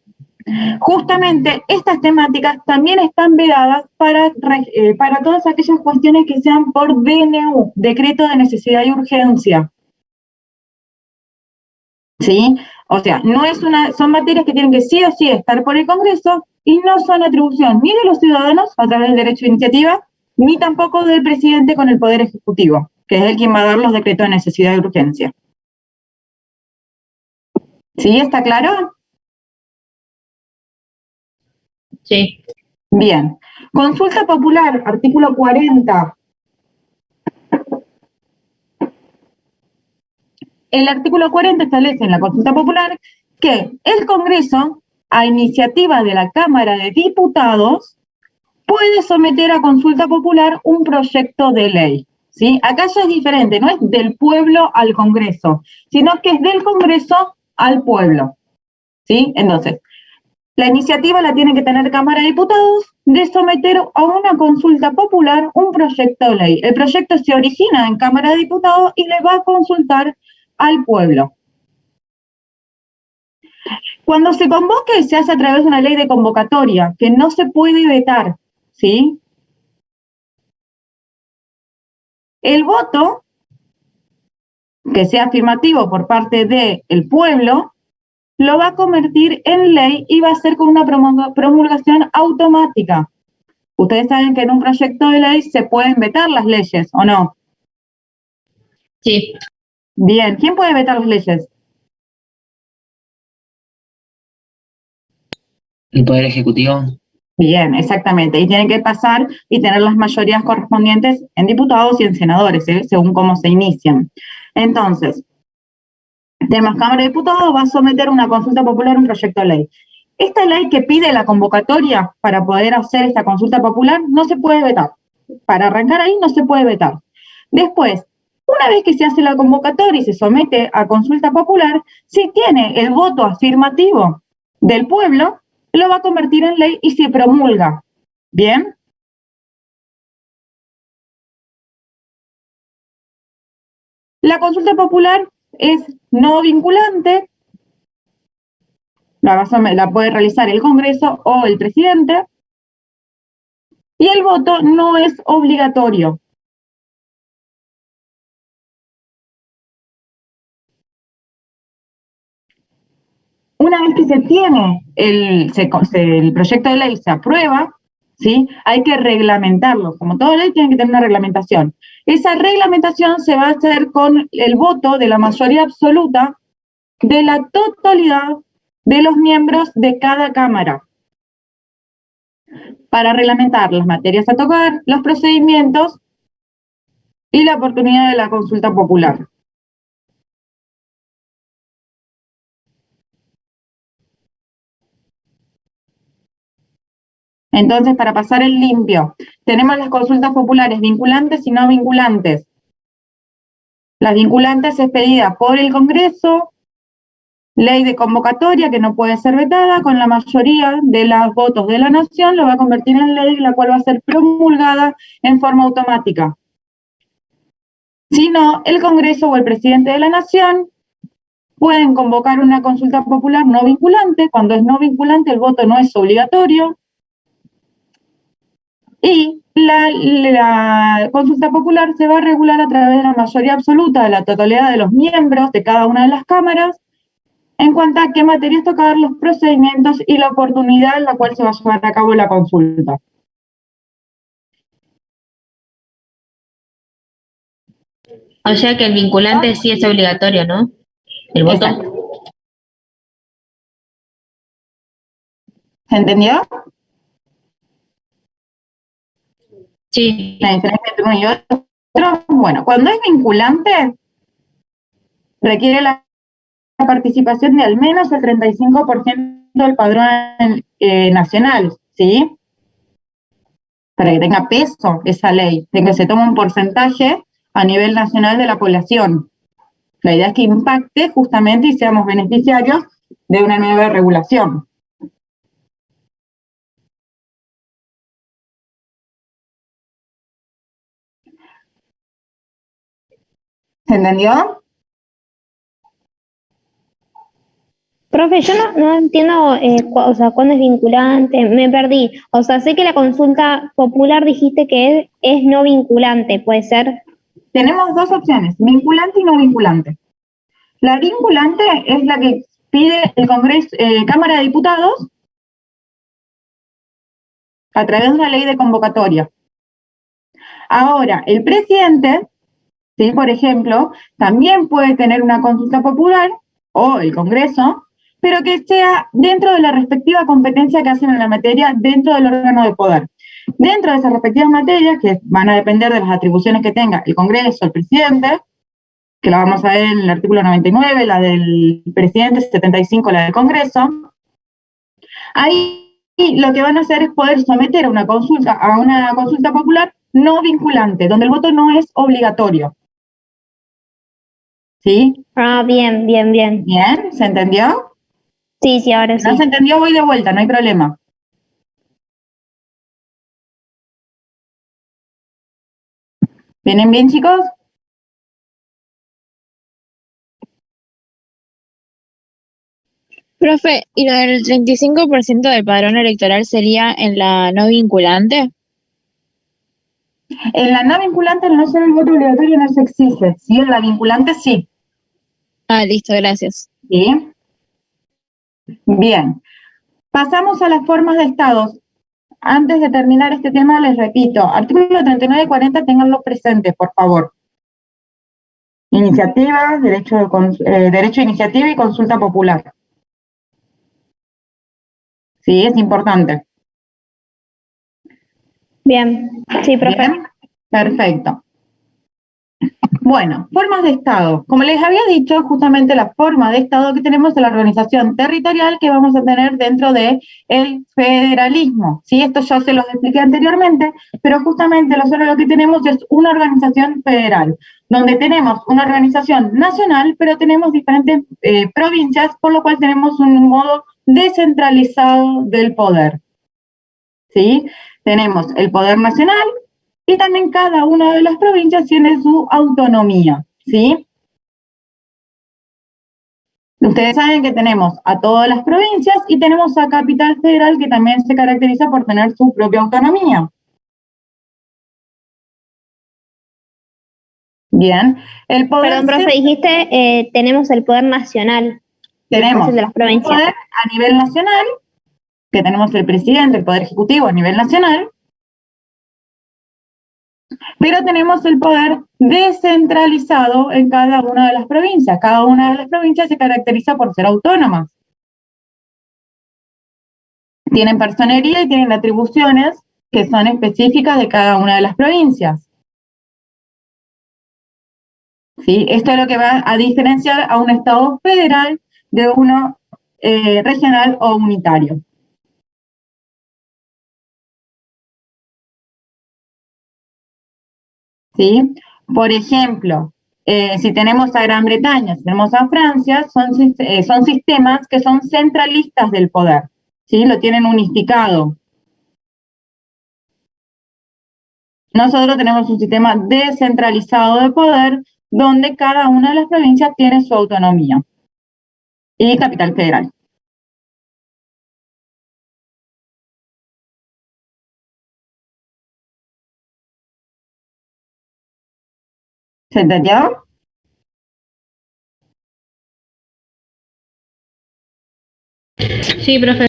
Justamente estas temáticas también están vedadas para todas aquellas cuestiones que sean por DNU, decreto de necesidad y urgencia. ¿Sí? O sea, son materias que tienen que sí o sí estar por el Congreso y no son atribución ni de los ciudadanos a través del derecho de iniciativa, ni tampoco del presidente con el Poder Ejecutivo, que es el quien va a dar los decretos de necesidad y urgencia. ¿Sí? ¿Está claro? Sí. Bien. Consulta popular, artículo 40. El artículo 40 establece en la consulta popular que el Congreso, a iniciativa de la Cámara de Diputados, puede someter a consulta popular un proyecto de ley. ¿Sí? Acá ya es diferente, no es del pueblo al Congreso, sino que es del Congreso al pueblo. ¿Sí? Entonces, la iniciativa la tiene que tener Cámara de Diputados de someter a una consulta popular un proyecto de ley. El proyecto se origina en Cámara de Diputados y le va a consultar al pueblo. Cuando se convoque, se hace a través de una ley de convocatoria, que no se puede vetar, ¿sí? El voto, que sea afirmativo por parte del pueblo, lo va a convertir en ley y va a ser con una promulgación automática. Ustedes saben que en un proyecto de ley se pueden vetar las leyes, ¿o no? Sí. Bien, ¿quién puede vetar las leyes? El Poder Ejecutivo. Bien, exactamente. Y tienen que pasar y tener las mayorías correspondientes en diputados y en senadores, según cómo se inician. Entonces, tenemos Cámara de Diputados, va a someter una consulta popular un proyecto de ley. Esta ley que pide la convocatoria para poder hacer esta consulta popular no se puede vetar. Para arrancar ahí no se puede vetar. Después, una vez que se hace la convocatoria y se somete a consulta popular, si tiene el voto afirmativo del pueblo, lo va a convertir en ley y se promulga. ¿Bien? La consulta popular es no vinculante, la puede realizar el Congreso o el presidente, y el voto no es obligatorio. Una vez que se tiene el proyecto de ley, se aprueba, ¿sí? Hay que reglamentarlo. Como toda ley tiene que tener una reglamentación. Esa reglamentación se va a hacer con el voto de la mayoría absoluta de la totalidad de los miembros de cada Cámara, para reglamentar las materias a tocar, los procedimientos y la oportunidad de la consulta popular. Entonces, para pasar el limpio, tenemos las consultas populares vinculantes y no vinculantes. Las vinculantes es pedida por el Congreso, ley de convocatoria que no puede ser vetada, con la mayoría de los votos de la Nación lo va a convertir en ley, la cual va a ser promulgada en forma automática. Si no, el Congreso o el presidente de la Nación pueden convocar una consulta popular no vinculante. Cuando es no vinculante, el voto no es obligatorio. Y la consulta popular se va a regular a través de la mayoría absoluta de la totalidad de los miembros de cada una de las cámaras, en cuanto a qué materias tocar, los procedimientos y la oportunidad en la cual se va a llevar a cabo la consulta. O sea que el vinculante sí es obligatorio, ¿no? El voto. Exacto. ¿Se entendió? Sí. La diferencia entre uno y otro. Bueno, cuando es vinculante, requiere la participación de al menos el 35% del padrón nacional, ¿sí? Para que tenga peso esa ley, de que se tome un porcentaje a nivel nacional de la población. La idea es que impacte justamente y seamos beneficiarios de una nueva regulación. ¿Se entendió? Profe, yo no entiendo, o sea, cuándo es vinculante, me perdí. O sea, sé que la consulta popular dijiste que es no vinculante, ¿puede ser? Tenemos dos opciones, vinculante y no vinculante. La vinculante es la que pide el Congreso, Cámara de Diputados, a través de una ley de convocatoria. Ahora, el presidente, ¿sí?, por ejemplo, también puede tener una consulta popular, o el Congreso, pero que sea dentro de la respectiva competencia que hacen en la materia dentro del órgano de poder. Dentro de esas respectivas materias, que van a depender de las atribuciones que tenga el Congreso, el presidente, que la vamos a ver en el artículo 99, la del presidente, 75, la del Congreso, ahí lo que van a hacer es poder someter a una consulta popular no vinculante, donde el voto no es obligatorio. ¿Sí? Ah, bien. ¿Bien? ¿Se entendió? Sí, ahora sí. No se entendió, voy de vuelta, no hay problema. ¿Vienen bien, chicos? Profe, ¿y lo del 35% del padrón electoral sería en la no vinculante? En la no vinculante, al no ser el voto obligatorio, no se exige. Sí, en la vinculante sí. Ah, listo, gracias. ¿Sí? Bien. Pasamos a las formas de estados. Antes de terminar este tema, les repito, artículo 39 y 40, tenganlo presentes, por favor. Iniciativa, derecho de iniciativa y consulta popular. Sí, es importante. Bien, sí, profe. Bien, perfecto. Bueno, formas de Estado. Como les había dicho, justamente la forma de Estado que tenemos es la organización territorial que vamos a tener dentro del federalismo. ¿Sí? Esto ya se los expliqué anteriormente, pero justamente nosotros lo que tenemos es una organización federal, donde tenemos una organización nacional, pero tenemos diferentes provincias, por lo cual tenemos un modo descentralizado del poder. ¿Sí? Tenemos el poder nacional, y también cada una de las provincias tiene su autonomía, ¿sí? Ustedes saben que tenemos a todas las provincias y tenemos a Capital Federal, que también se caracteriza por tener su propia autonomía. Bien, el poder... Perdón, profe, dijiste, tenemos el poder nacional. Tenemos el de las provincias. el poder a nivel nacional, que tenemos el presidente, el poder ejecutivo a nivel nacional, pero tenemos el poder descentralizado en cada una de las provincias. Cada una de las provincias se caracteriza por ser autónomas. Tienen personería y tienen atribuciones que son específicas de cada una de las provincias. ¿Sí? Esto es lo que va a diferenciar a un Estado federal de uno regional o unitario. ¿sí? Por ejemplo, si tenemos a Gran Bretaña, si tenemos a Francia, son sistemas que son centralistas del poder, ¿sí? Lo tienen unificado. Nosotros tenemos un sistema descentralizado de poder donde cada una de las provincias tiene su autonomía y capital federal. ¿Se entendió? Sí, profe.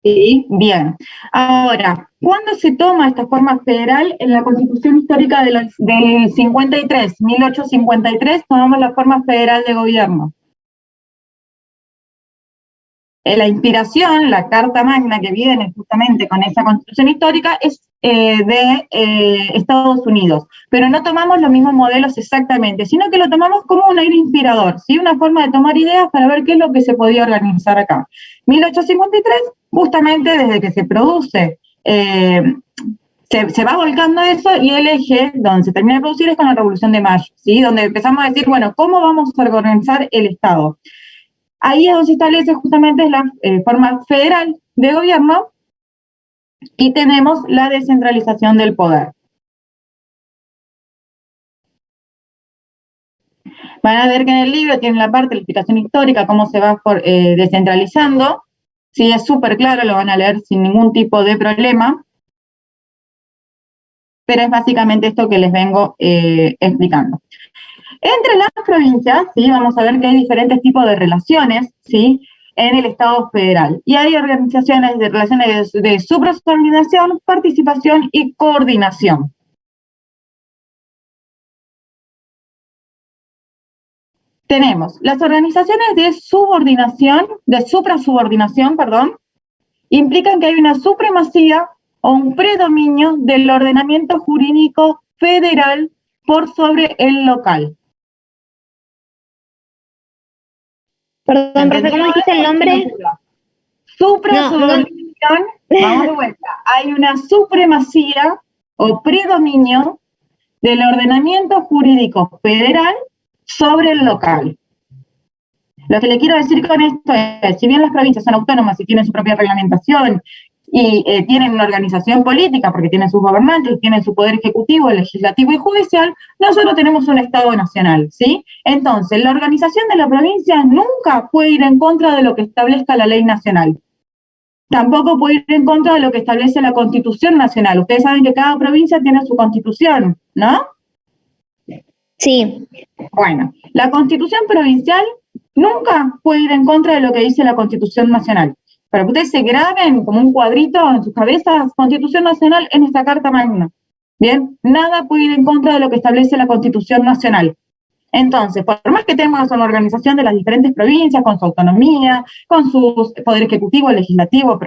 Sí, bien. Ahora, ¿cuándo se toma esta forma federal? En la Constitución Histórica del 53, 1853, tomamos la forma federal de gobierno. La inspiración, la Carta Magna que viene justamente con esa Constitución Histórica es de Estados Unidos, pero no tomamos los mismos modelos exactamente, sino que lo tomamos como un aire inspirador, ¿sí? Una forma de tomar ideas para ver qué es lo que se podía organizar acá. 1853, justamente desde que se produce, se va volcando eso, y el eje donde se termina de producir es con la Revolución de Mayo, ¿sí? Donde empezamos a decir, bueno, ¿cómo vamos a organizar el Estado? Ahí es donde se establece justamente la forma federal de gobierno y tenemos la descentralización del poder. Van a ver que en el libro tienen la parte de la explicación histórica, cómo se va descentralizando. Sí, es súper claro, lo van a leer sin ningún tipo de problema. Pero es básicamente esto que les vengo explicando. Entre las provincias, ¿sí? Vamos a ver que hay diferentes tipos de relaciones, ¿sí? En el Estado federal. Y hay organizaciones de relaciones de suprasubordinación, participación y coordinación. Tenemos las organizaciones de subordinación, de suprasubordinación, perdón, implican que hay una supremacía o un predominio del ordenamiento jurídico federal por sobre el local. Perdón, profe, ¿cómo dijiste el nombre? Suprasubordinación, vamos de vuelta. Hay una supremacía o predominio del ordenamiento jurídico federal sobre el local. Lo que le quiero decir con esto es, si bien las provincias son autónomas y tienen su propia reglamentación y tienen una organización política porque tienen sus gobernantes, tienen su poder ejecutivo, legislativo y judicial, nosotros tenemos un Estado nacional, ¿sí? Entonces, la organización de la provincia nunca puede ir en contra de lo que establezca la ley nacional. Tampoco puede ir en contra de lo que establece la Constitución Nacional. Ustedes saben que cada provincia tiene su constitución, ¿no? Sí. Bueno, la Constitución provincial nunca puede ir en contra de lo que dice la Constitución Nacional. Para que ustedes se graben como un cuadrito en sus cabezas, Constitución Nacional en esta Carta Magna. Bien, nada puede ir en contra de lo que establece la Constitución Nacional. Entonces, por más que tengamos una organización de las diferentes provincias, con su autonomía, con su poder ejecutivo, legislativo,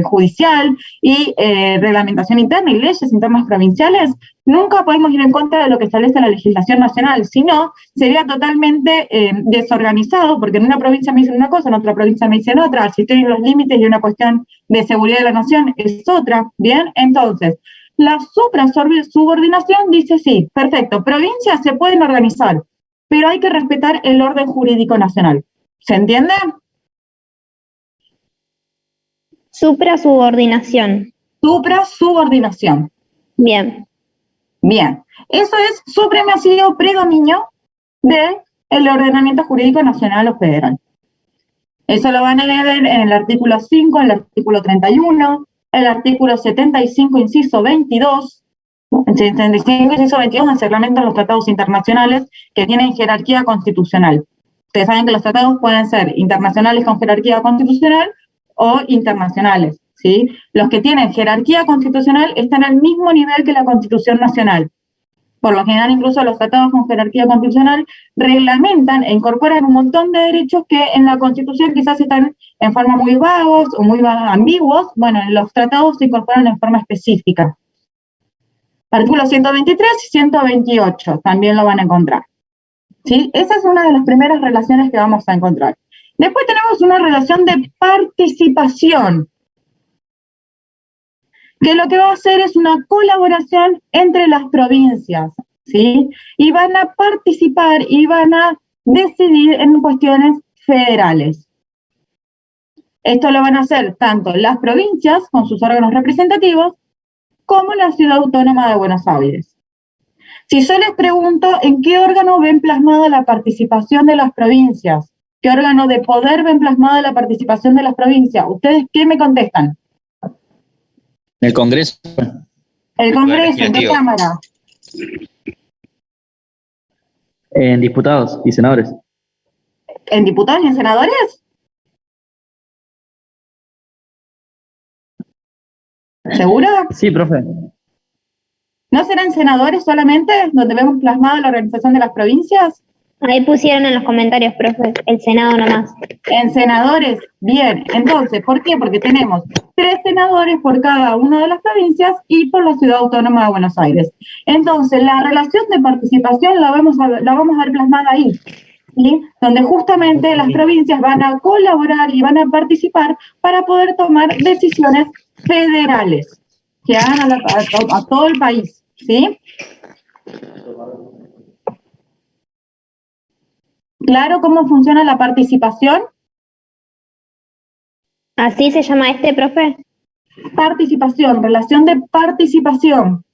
judicial y reglamentación interna y leyes internas provinciales, nunca podemos ir en contra de lo que establece la legislación nacional, sino sería totalmente desorganizado, porque en una provincia me dicen una cosa, en otra provincia me dicen otra, si estoy en los límites y una cuestión de seguridad de la nación es otra, ¿bien? Entonces, la suprasubordinación dice sí, perfecto, provincias se pueden organizar, pero hay que respetar el orden jurídico nacional. ¿Se entiende? Suprasubordinación. Suprasubordinación. Bien. Bien. Eso es supremacía o predominio del ordenamiento jurídico nacional o federal. Eso lo van a ver en el artículo 5, en el artículo 31, el artículo 75, inciso 22, en 75, inciso 22, se reglamentan los tratados internacionales que tienen jerarquía constitucional. Ustedes saben que los tratados pueden ser internacionales con jerarquía constitucional o internacionales, ¿sí? Los que tienen jerarquía constitucional están al mismo nivel que la Constitución Nacional. Por lo general, incluso los tratados con jerarquía constitucional reglamentan e incorporan un montón de derechos que en la Constitución quizás están en forma muy vagos o muy ambiguos. Bueno, en los tratados se incorporan en forma específica. Artículos 123 y 128 también lo van a encontrar. ¿Sí? Esa es una de las primeras relaciones que vamos a encontrar. Después tenemos una relación de participación, que lo que va a hacer es una colaboración entre las provincias. ¿sí? Y van a participar y van a decidir en cuestiones federales. Esto lo van a hacer tanto las provincias con sus órganos representativos como la Ciudad Autónoma de Buenos Aires. Si yo les pregunto en qué órgano ven plasmada la participación de las provincias, qué órgano de poder ven plasmada la participación de las provincias, ¿ustedes qué me contestan? El Congreso. El Congreso, ¿en qué Legislativo. cámara? En diputados y senadores. ¿En diputados y en senadores? ¿Seguro? Sí, profe. ¿No serán senadores solamente donde vemos plasmada la organización de las provincias? Ahí pusieron en los comentarios, profe, el Senado nomás. En senadores, bien. Entonces, ¿por qué? Porque tenemos 3 senadores por cada una de las provincias y por la Ciudad Autónoma de Buenos Aires. Entonces, la relación de participación la vamos a ver plasmada ahí, ¿sí? Donde justamente las provincias van a colaborar y van a participar para poder tomar decisiones federales que hagan a todo el país, ¿sí? ¿Claro cómo funciona la participación? ¿Así se llama este, profe? Participación, relación de participación.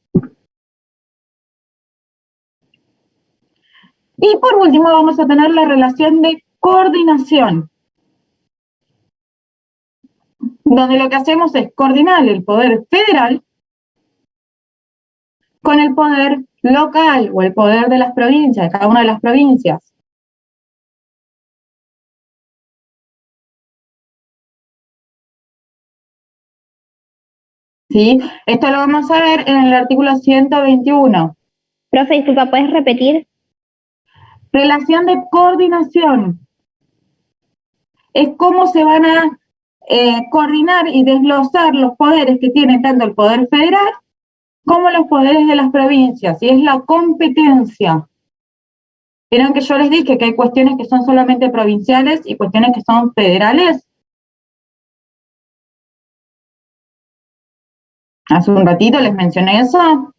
Y por último vamos a tener la relación de coordinación, donde lo que hacemos es coordinar el poder federal con el poder local o el poder de las provincias, de cada una de las provincias. ¿Sí? Esto lo vamos a ver en el artículo 121. Profe, disculpa, ¿puedes repetir? Relación de coordinación. Es cómo se van a coordinar y desglosar los poderes que tiene tanto el poder federal como los poderes de las provincias, y es la competencia. Vieron que yo les dije que hay cuestiones que son solamente provinciales y cuestiones que son federales. Hace un ratito les mencioné eso.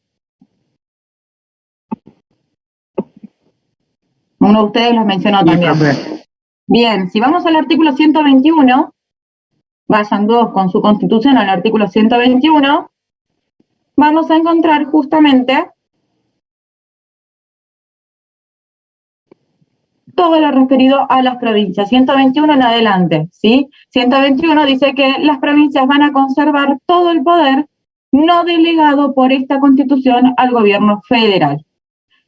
Uno de ustedes los mencionó también. Bien, si vamos al artículo 121, vayan todos con su constitución al artículo 121, vamos a encontrar justamente todo lo referido a las provincias. 121 en adelante, ¿sí? 121 dice que las provincias van a conservar todo el poder no delegado por esta Constitución al gobierno federal.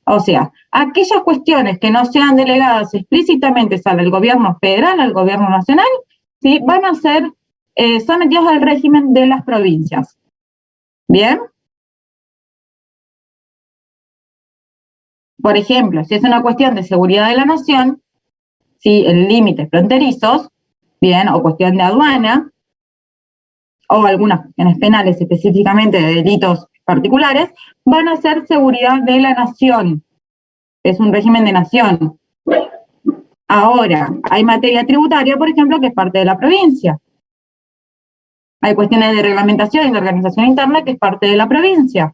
O sea, aquellas cuestiones que no sean delegadas explícitamente al gobierno federal, al gobierno nacional, ¿sí? Van a ser sometidos al régimen de las provincias. ¿Bien? Por ejemplo, si es una cuestión de seguridad de la nación, ¿sí? En límites fronterizos, bien, o cuestión de aduana, o algunas cuestiones penales específicamente de delitos particulares, van a ser seguridad de la nación. Es un régimen de nación. Ahora, hay materia tributaria, por ejemplo, que es parte de la provincia. Hay cuestiones de reglamentación y de organización interna que es parte de la provincia.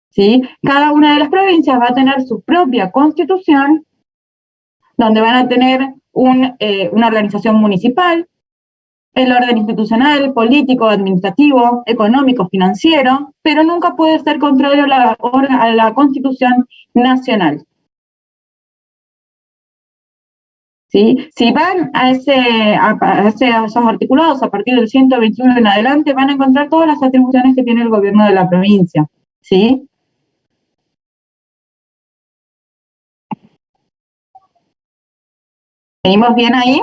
¿Sí? Cada una de las provincias va a tener su propia constitución, donde van a tener una organización municipal, el orden institucional, político, administrativo, económico, financiero, pero nunca puede ser contrario a la Constitución nacional. ¿Sí? Si van a esos articulados a partir del 121 en adelante, van a encontrar todas las atribuciones que tiene el gobierno de la provincia. ¿Sí? ¿Seguimos bien ahí?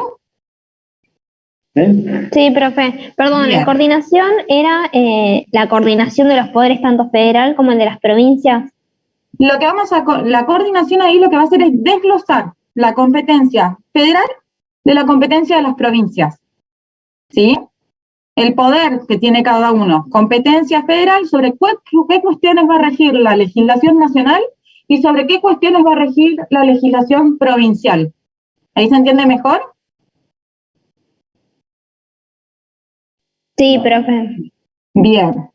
Sí, profe. Perdón, Bien. la coordinación era la coordinación de los poderes tanto federal como el de las provincias. Lo que la coordinación ahí lo que va a hacer es desglosar la competencia federal de la competencia de las provincias. ¿Sí? El poder que tiene cada uno. Competencia federal sobre qué cuestiones va a regir la legislación nacional y sobre qué cuestiones va a regir la legislación provincial. ¿Ahí se entiende mejor? Sí, profe. Bien.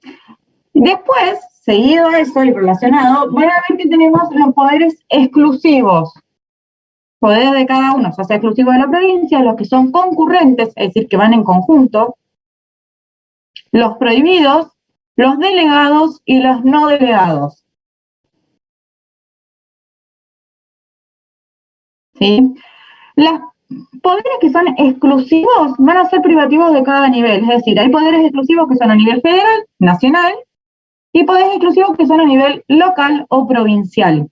Después, seguido a eso y relacionado, van a ver que tenemos los poderes exclusivos. Poderes de cada uno, ya sea exclusivo de la provincia, los que son concurrentes, es decir, que van en conjunto, los prohibidos, los delegados y los no delegados. ¿Sí? Los poderes que son exclusivos van a ser privativos de cada nivel, es decir, hay poderes exclusivos que son a nivel federal, nacional, y poderes exclusivos que son a nivel local o provincial.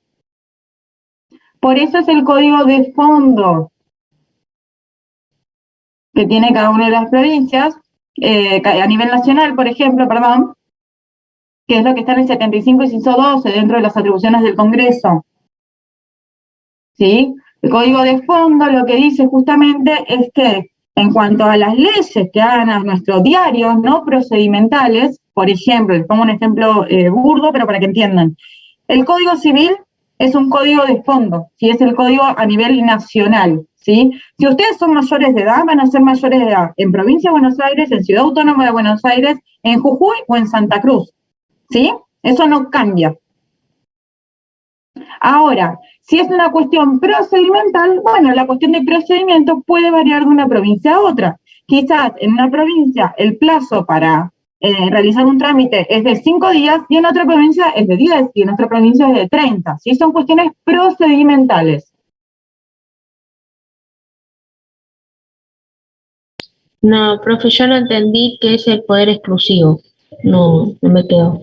Por eso es el código de fondo que tiene cada una de las provincias, a nivel nacional, por ejemplo, que es lo que está en el 75 inciso 12 dentro de las atribuciones del Congreso. ¿Sí? El código de fondo lo que dice justamente es que en cuanto a las leyes que hagan a nuestros diarios no procedimentales, por ejemplo, les pongo un ejemplo burdo, pero para que entiendan, el Código Civil es un código de fondo, ¿sí? Es el código a nivel nacional, ¿sí? Si ustedes son mayores de edad, van a ser mayores de edad en Provincia de Buenos Aires, en Ciudad Autónoma de Buenos Aires, en Jujuy o en Santa Cruz, ¿sí? Eso no cambia. Ahora, si es una cuestión procedimental, bueno, la cuestión de procedimiento puede variar de una provincia a otra. Quizás en una provincia el plazo para realizar un trámite es de 5 días y en otra provincia es de 10 y en otra provincia es de 30. ¿Sí? Son cuestiones procedimentales. No, profe, yo no entendí qué es el poder exclusivo. No, no me quedo.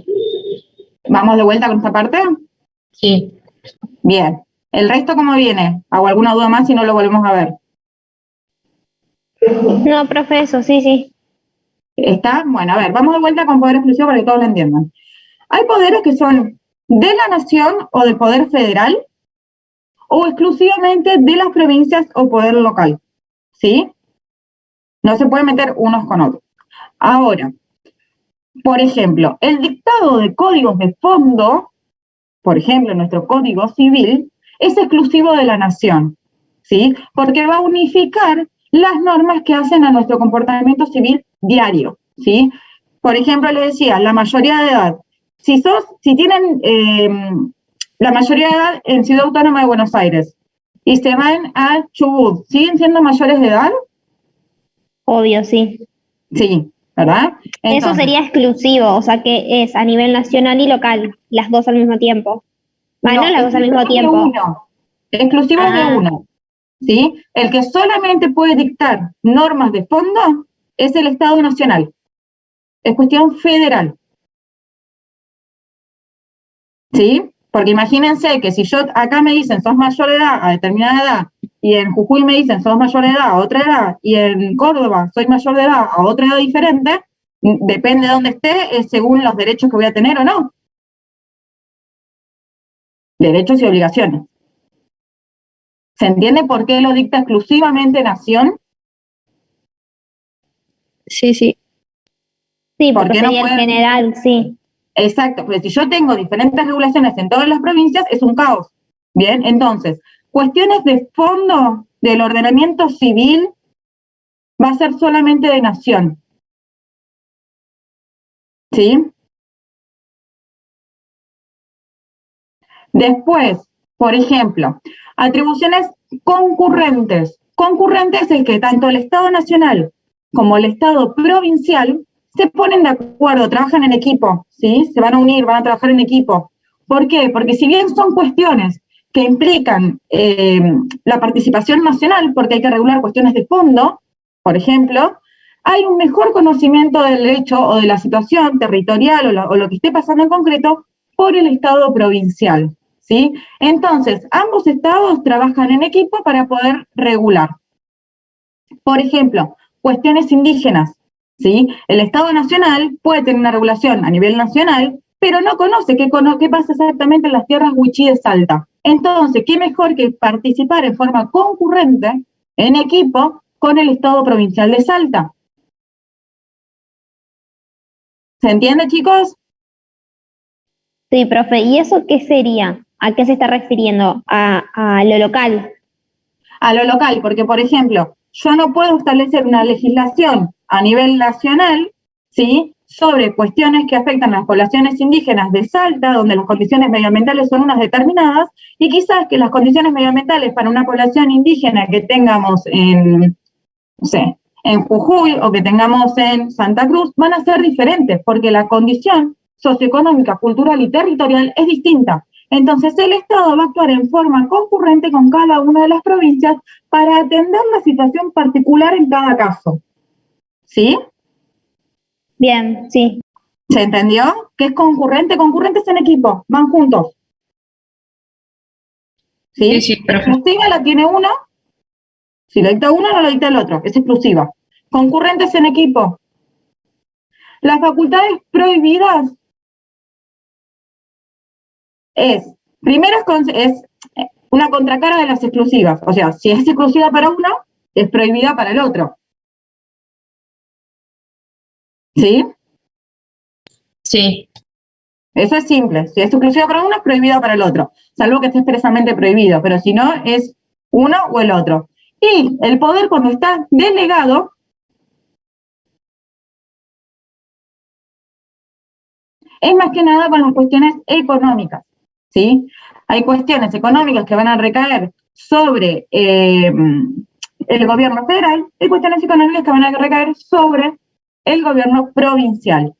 ¿Vamos de vuelta con esta parte? Sí. Bien. ¿El resto cómo viene? ¿Hago alguna duda más si no lo volvemos a ver? No, profe, eso, sí. ¿Está? Bueno, a ver, vamos de vuelta con poder exclusivo para que todos lo entiendan. Hay poderes que son de la nación o del poder federal o exclusivamente de las provincias o poder local, ¿sí? No se pueden meter unos con otros. Ahora, por ejemplo, el dictado de códigos de fondo, por ejemplo, nuestro Código Civil, es exclusivo de la nación, ¿sí? Porque va a unificar las normas que hacen a nuestro comportamiento civil diario, ¿sí? Por ejemplo, les decía, la mayoría de edad. Si tienen la mayoría de edad en Ciudad Autónoma de Buenos Aires y se van a Chubut, ¿siguen siendo mayores de edad? Obvio, sí. Sí, ¿verdad? Entonces, Eso sería exclusivo, o sea que es a nivel nacional y local, las dos al mismo tiempo. No las dos al mismo tiempo. Exclusivos de uno, ¿sí? El que solamente puede dictar normas de fondo es el Estado Nacional. Es cuestión federal. ¿Sí? Porque imagínense que si yo acá me dicen sos mayor de edad a determinada edad, y en Jujuy me dicen sos mayor de edad a otra edad, y en Córdoba soy mayor de edad a otra edad diferente, depende de dónde esté, es según los derechos que voy a tener o no. Derechos y obligaciones. ¿Se entiende por qué lo dicta exclusivamente Nación? Sí. Sí, porque qué no sería el puede? general, sí. Exacto, porque si yo tengo diferentes regulaciones en todas las provincias, es un caos. Bien, entonces, cuestiones de fondo del ordenamiento civil va a ser solamente de Nación. ¿Sí? Después, por ejemplo, atribuciones concurrentes. Concurrentes es que tanto el Estado Nacional como el Estado provincial se ponen de acuerdo, trabajan en equipo, ¿sí? Se van a unir, van a trabajar en equipo. ¿Por qué? Porque si bien son cuestiones que implican la participación nacional, porque hay que regular cuestiones de fondo, por ejemplo, hay un mejor conocimiento del hecho o de la situación territorial o lo que esté pasando en concreto por el Estado provincial, ¿sí? Entonces, ambos estados trabajan en equipo para poder regular. Por ejemplo, cuestiones indígenas, ¿sí? El Estado Nacional puede tener una regulación a nivel nacional, pero no conoce qué pasa exactamente en las tierras Wichí de Salta. Entonces, ¿qué mejor que participar en forma concurrente, en equipo, con el Estado Provincial de Salta? ¿Se entiende, chicos? Sí, profe, ¿y eso qué sería? ¿A qué se está refiriendo? ¿A lo local? A lo local, porque, por ejemplo, yo no puedo establecer una legislación a nivel nacional ¿sí? Sobre cuestiones que afectan a las poblaciones indígenas de Salta, donde las condiciones medioambientales son unas determinadas, y quizás que las condiciones medioambientales para una población indígena que tengamos en, no sé, en Jujuy o que tengamos en Santa Cruz van a ser diferentes, porque la condición socioeconómica, cultural y territorial es distinta. Entonces el Estado va a actuar en forma concurrente con cada una de las provincias para atender la situación particular en cada caso. ¿Sí? Bien, sí. ¿Se entendió? ¿Qué es concurrente? Concurrentes en equipo, van juntos. ¿Sí? Sí, profe. Exclusiva la tiene uno, si la dicta uno no la dicta el otro, es exclusiva. Concurrentes en equipo. Las facultades prohibidas primero es una contracara de las exclusivas, o sea, si es exclusiva para uno, es prohibida para el otro. ¿Sí? Sí. Eso es simple. Si es exclusiva para uno, es prohibida para el otro. Salvo que esté expresamente prohibido. Pero si no, es uno o el otro. Y el poder, cuando está delegado, es más que nada con las cuestiones económicas. ¿Sí? Hay cuestiones económicas que van a recaer sobre el gobierno federal. Hay cuestiones económicas que van a recaer sobre el gobierno provincial.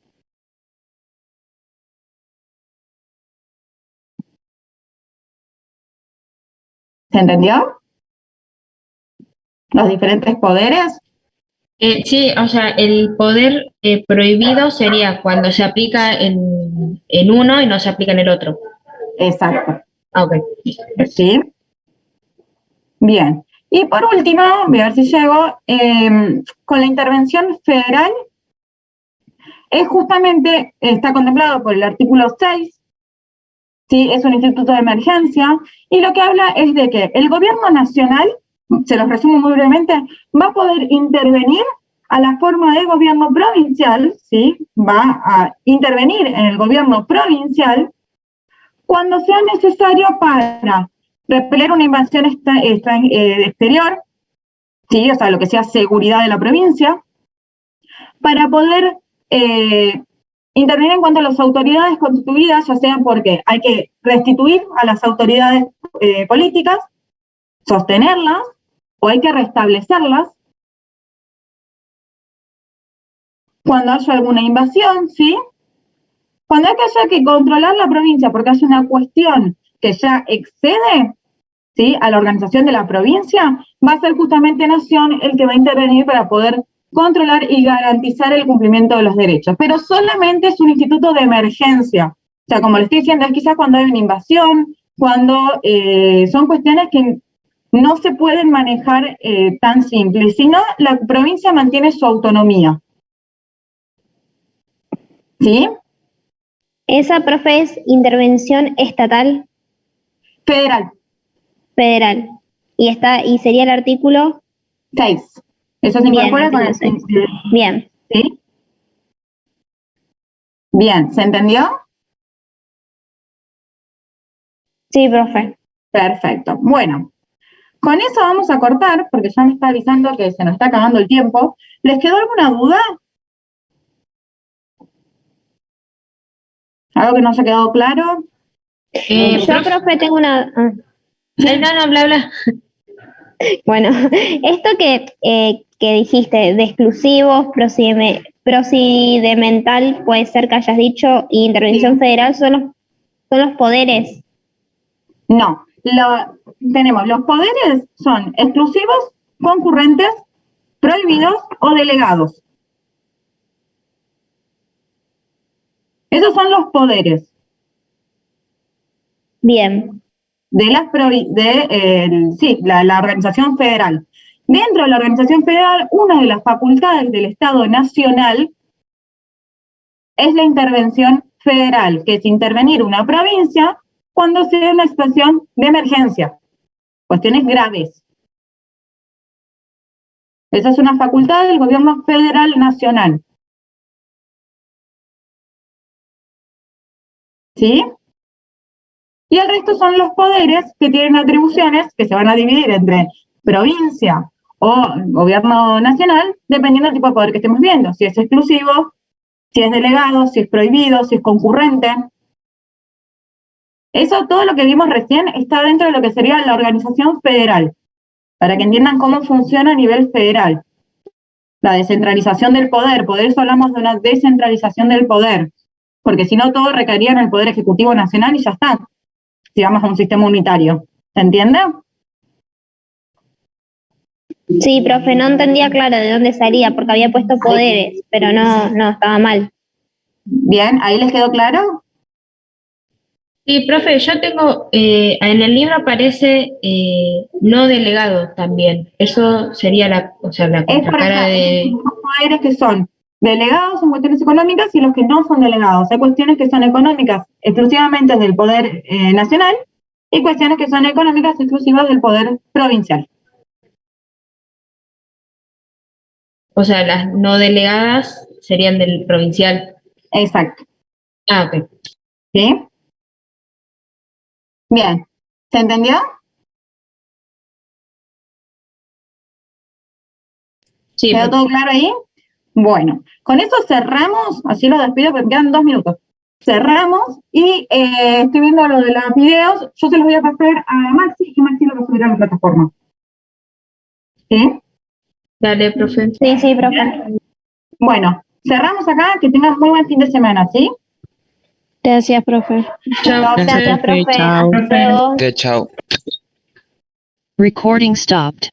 ¿Se entendió? Los diferentes poderes. Sí, o sea, el poder prohibido sería cuando se aplica en uno y no se aplica en el otro. Exacto. Ah, ok. ¿Sí? Bien. Y por último, voy a ver si llego, con la intervención federal, es justamente, está contemplado por el artículo 6, ¿sí? Es un instituto de emergencia, y lo que habla es de que el gobierno nacional, se los resumo muy brevemente, va a poder intervenir a la forma de gobierno provincial, ¿sí? Va a intervenir en el gobierno provincial cuando sea necesario para repeler una invasión exterior, ¿sí? O sea, lo que sea seguridad de la provincia, para poder intervenir en cuanto a las autoridades constituidas, ya sea porque hay que restituir a las autoridades políticas, sostenerlas, o hay que restablecerlas, cuando haya alguna invasión, ¿sí? Cuando haya que controlar la provincia porque hay una cuestión que ya excede, ¿sí?, a la organización de la provincia, va a ser justamente Nación el que va a intervenir para poder controlar y garantizar el cumplimiento de los derechos. Pero solamente es un instituto de emergencia. O sea, como les estoy diciendo, es quizás cuando hay una invasión, cuando son cuestiones que no se pueden manejar tan simples, sino la provincia mantiene su autonomía. ¿Sí? ¿Esa, profe, es intervención estatal? Federal. Federal. Y sería el artículo 6. Eso se incorpora con el 6. Bien. ¿Sí? Bien, ¿se entendió? Sí, profe. Perfecto. Bueno, con eso vamos a cortar, porque ya me está avisando que se nos está acabando el tiempo. ¿Les quedó alguna duda? ¿Algo que no haya quedado claro? Yo, profe, tengo una... No, bla, bla. Bueno, esto que dijiste de exclusivos, procedimental, puede ser que hayas dicho, y intervención federal son los poderes. No, tenemos los poderes son exclusivos, concurrentes, prohibidos o delegados. Esos son los poderes. Bien. De la organización federal. Dentro de la organización federal, una de las facultades del Estado Nacional es la intervención federal, que es intervenir una provincia cuando se da una situación de emergencia, cuestiones graves. Esa es una facultad del gobierno federal nacional. ¿Sí? Y el resto son los poderes que tienen atribuciones que se van a dividir entre provincia o gobierno nacional, dependiendo del tipo de poder que estemos viendo. Si es exclusivo, si es delegado, si es prohibido, si es concurrente. Eso, todo lo que vimos recién, está dentro de lo que sería la organización federal, para que entiendan cómo funciona a nivel federal. La descentralización del poder, por eso hablamos de una descentralización del poder, porque si no todo recaería en el Poder Ejecutivo Nacional y ya está, si vamos a un sistema unitario. ¿Se entiende? Sí, profe, no entendía claro de dónde salía, porque había puesto poderes, pero no, estaba mal. Bien, ¿ahí les quedó claro? Sí, profe, yo tengo, en el libro aparece no delegado también. Eso sería la Es por contracara de... los poderes que son delegados son cuestiones económicas y los que no son delegados. Hay cuestiones que son económicas exclusivamente del Poder Nacional y cuestiones que son económicas exclusivas del Poder Provincial. O sea, las no delegadas serían del provincial. Exacto. Ah, ok. ¿Sí? Bien. ¿Se entendió? Sí, ¿Quedó todo claro ahí? Bueno, con eso cerramos, así los despido porque me quedan 2 minutos. Cerramos y estoy viendo lo de los videos, yo se los voy a pasar a Maxi y Maxi lo va a subir a la plataforma. ¿Sí? Dale, profe. Sí, profe. Bueno, cerramos acá, que tengan muy buen fin de semana, ¿sí? Gracias, profe. Chao. Gracias, profe. Chao. Hasta luego. Chao. Recording stopped.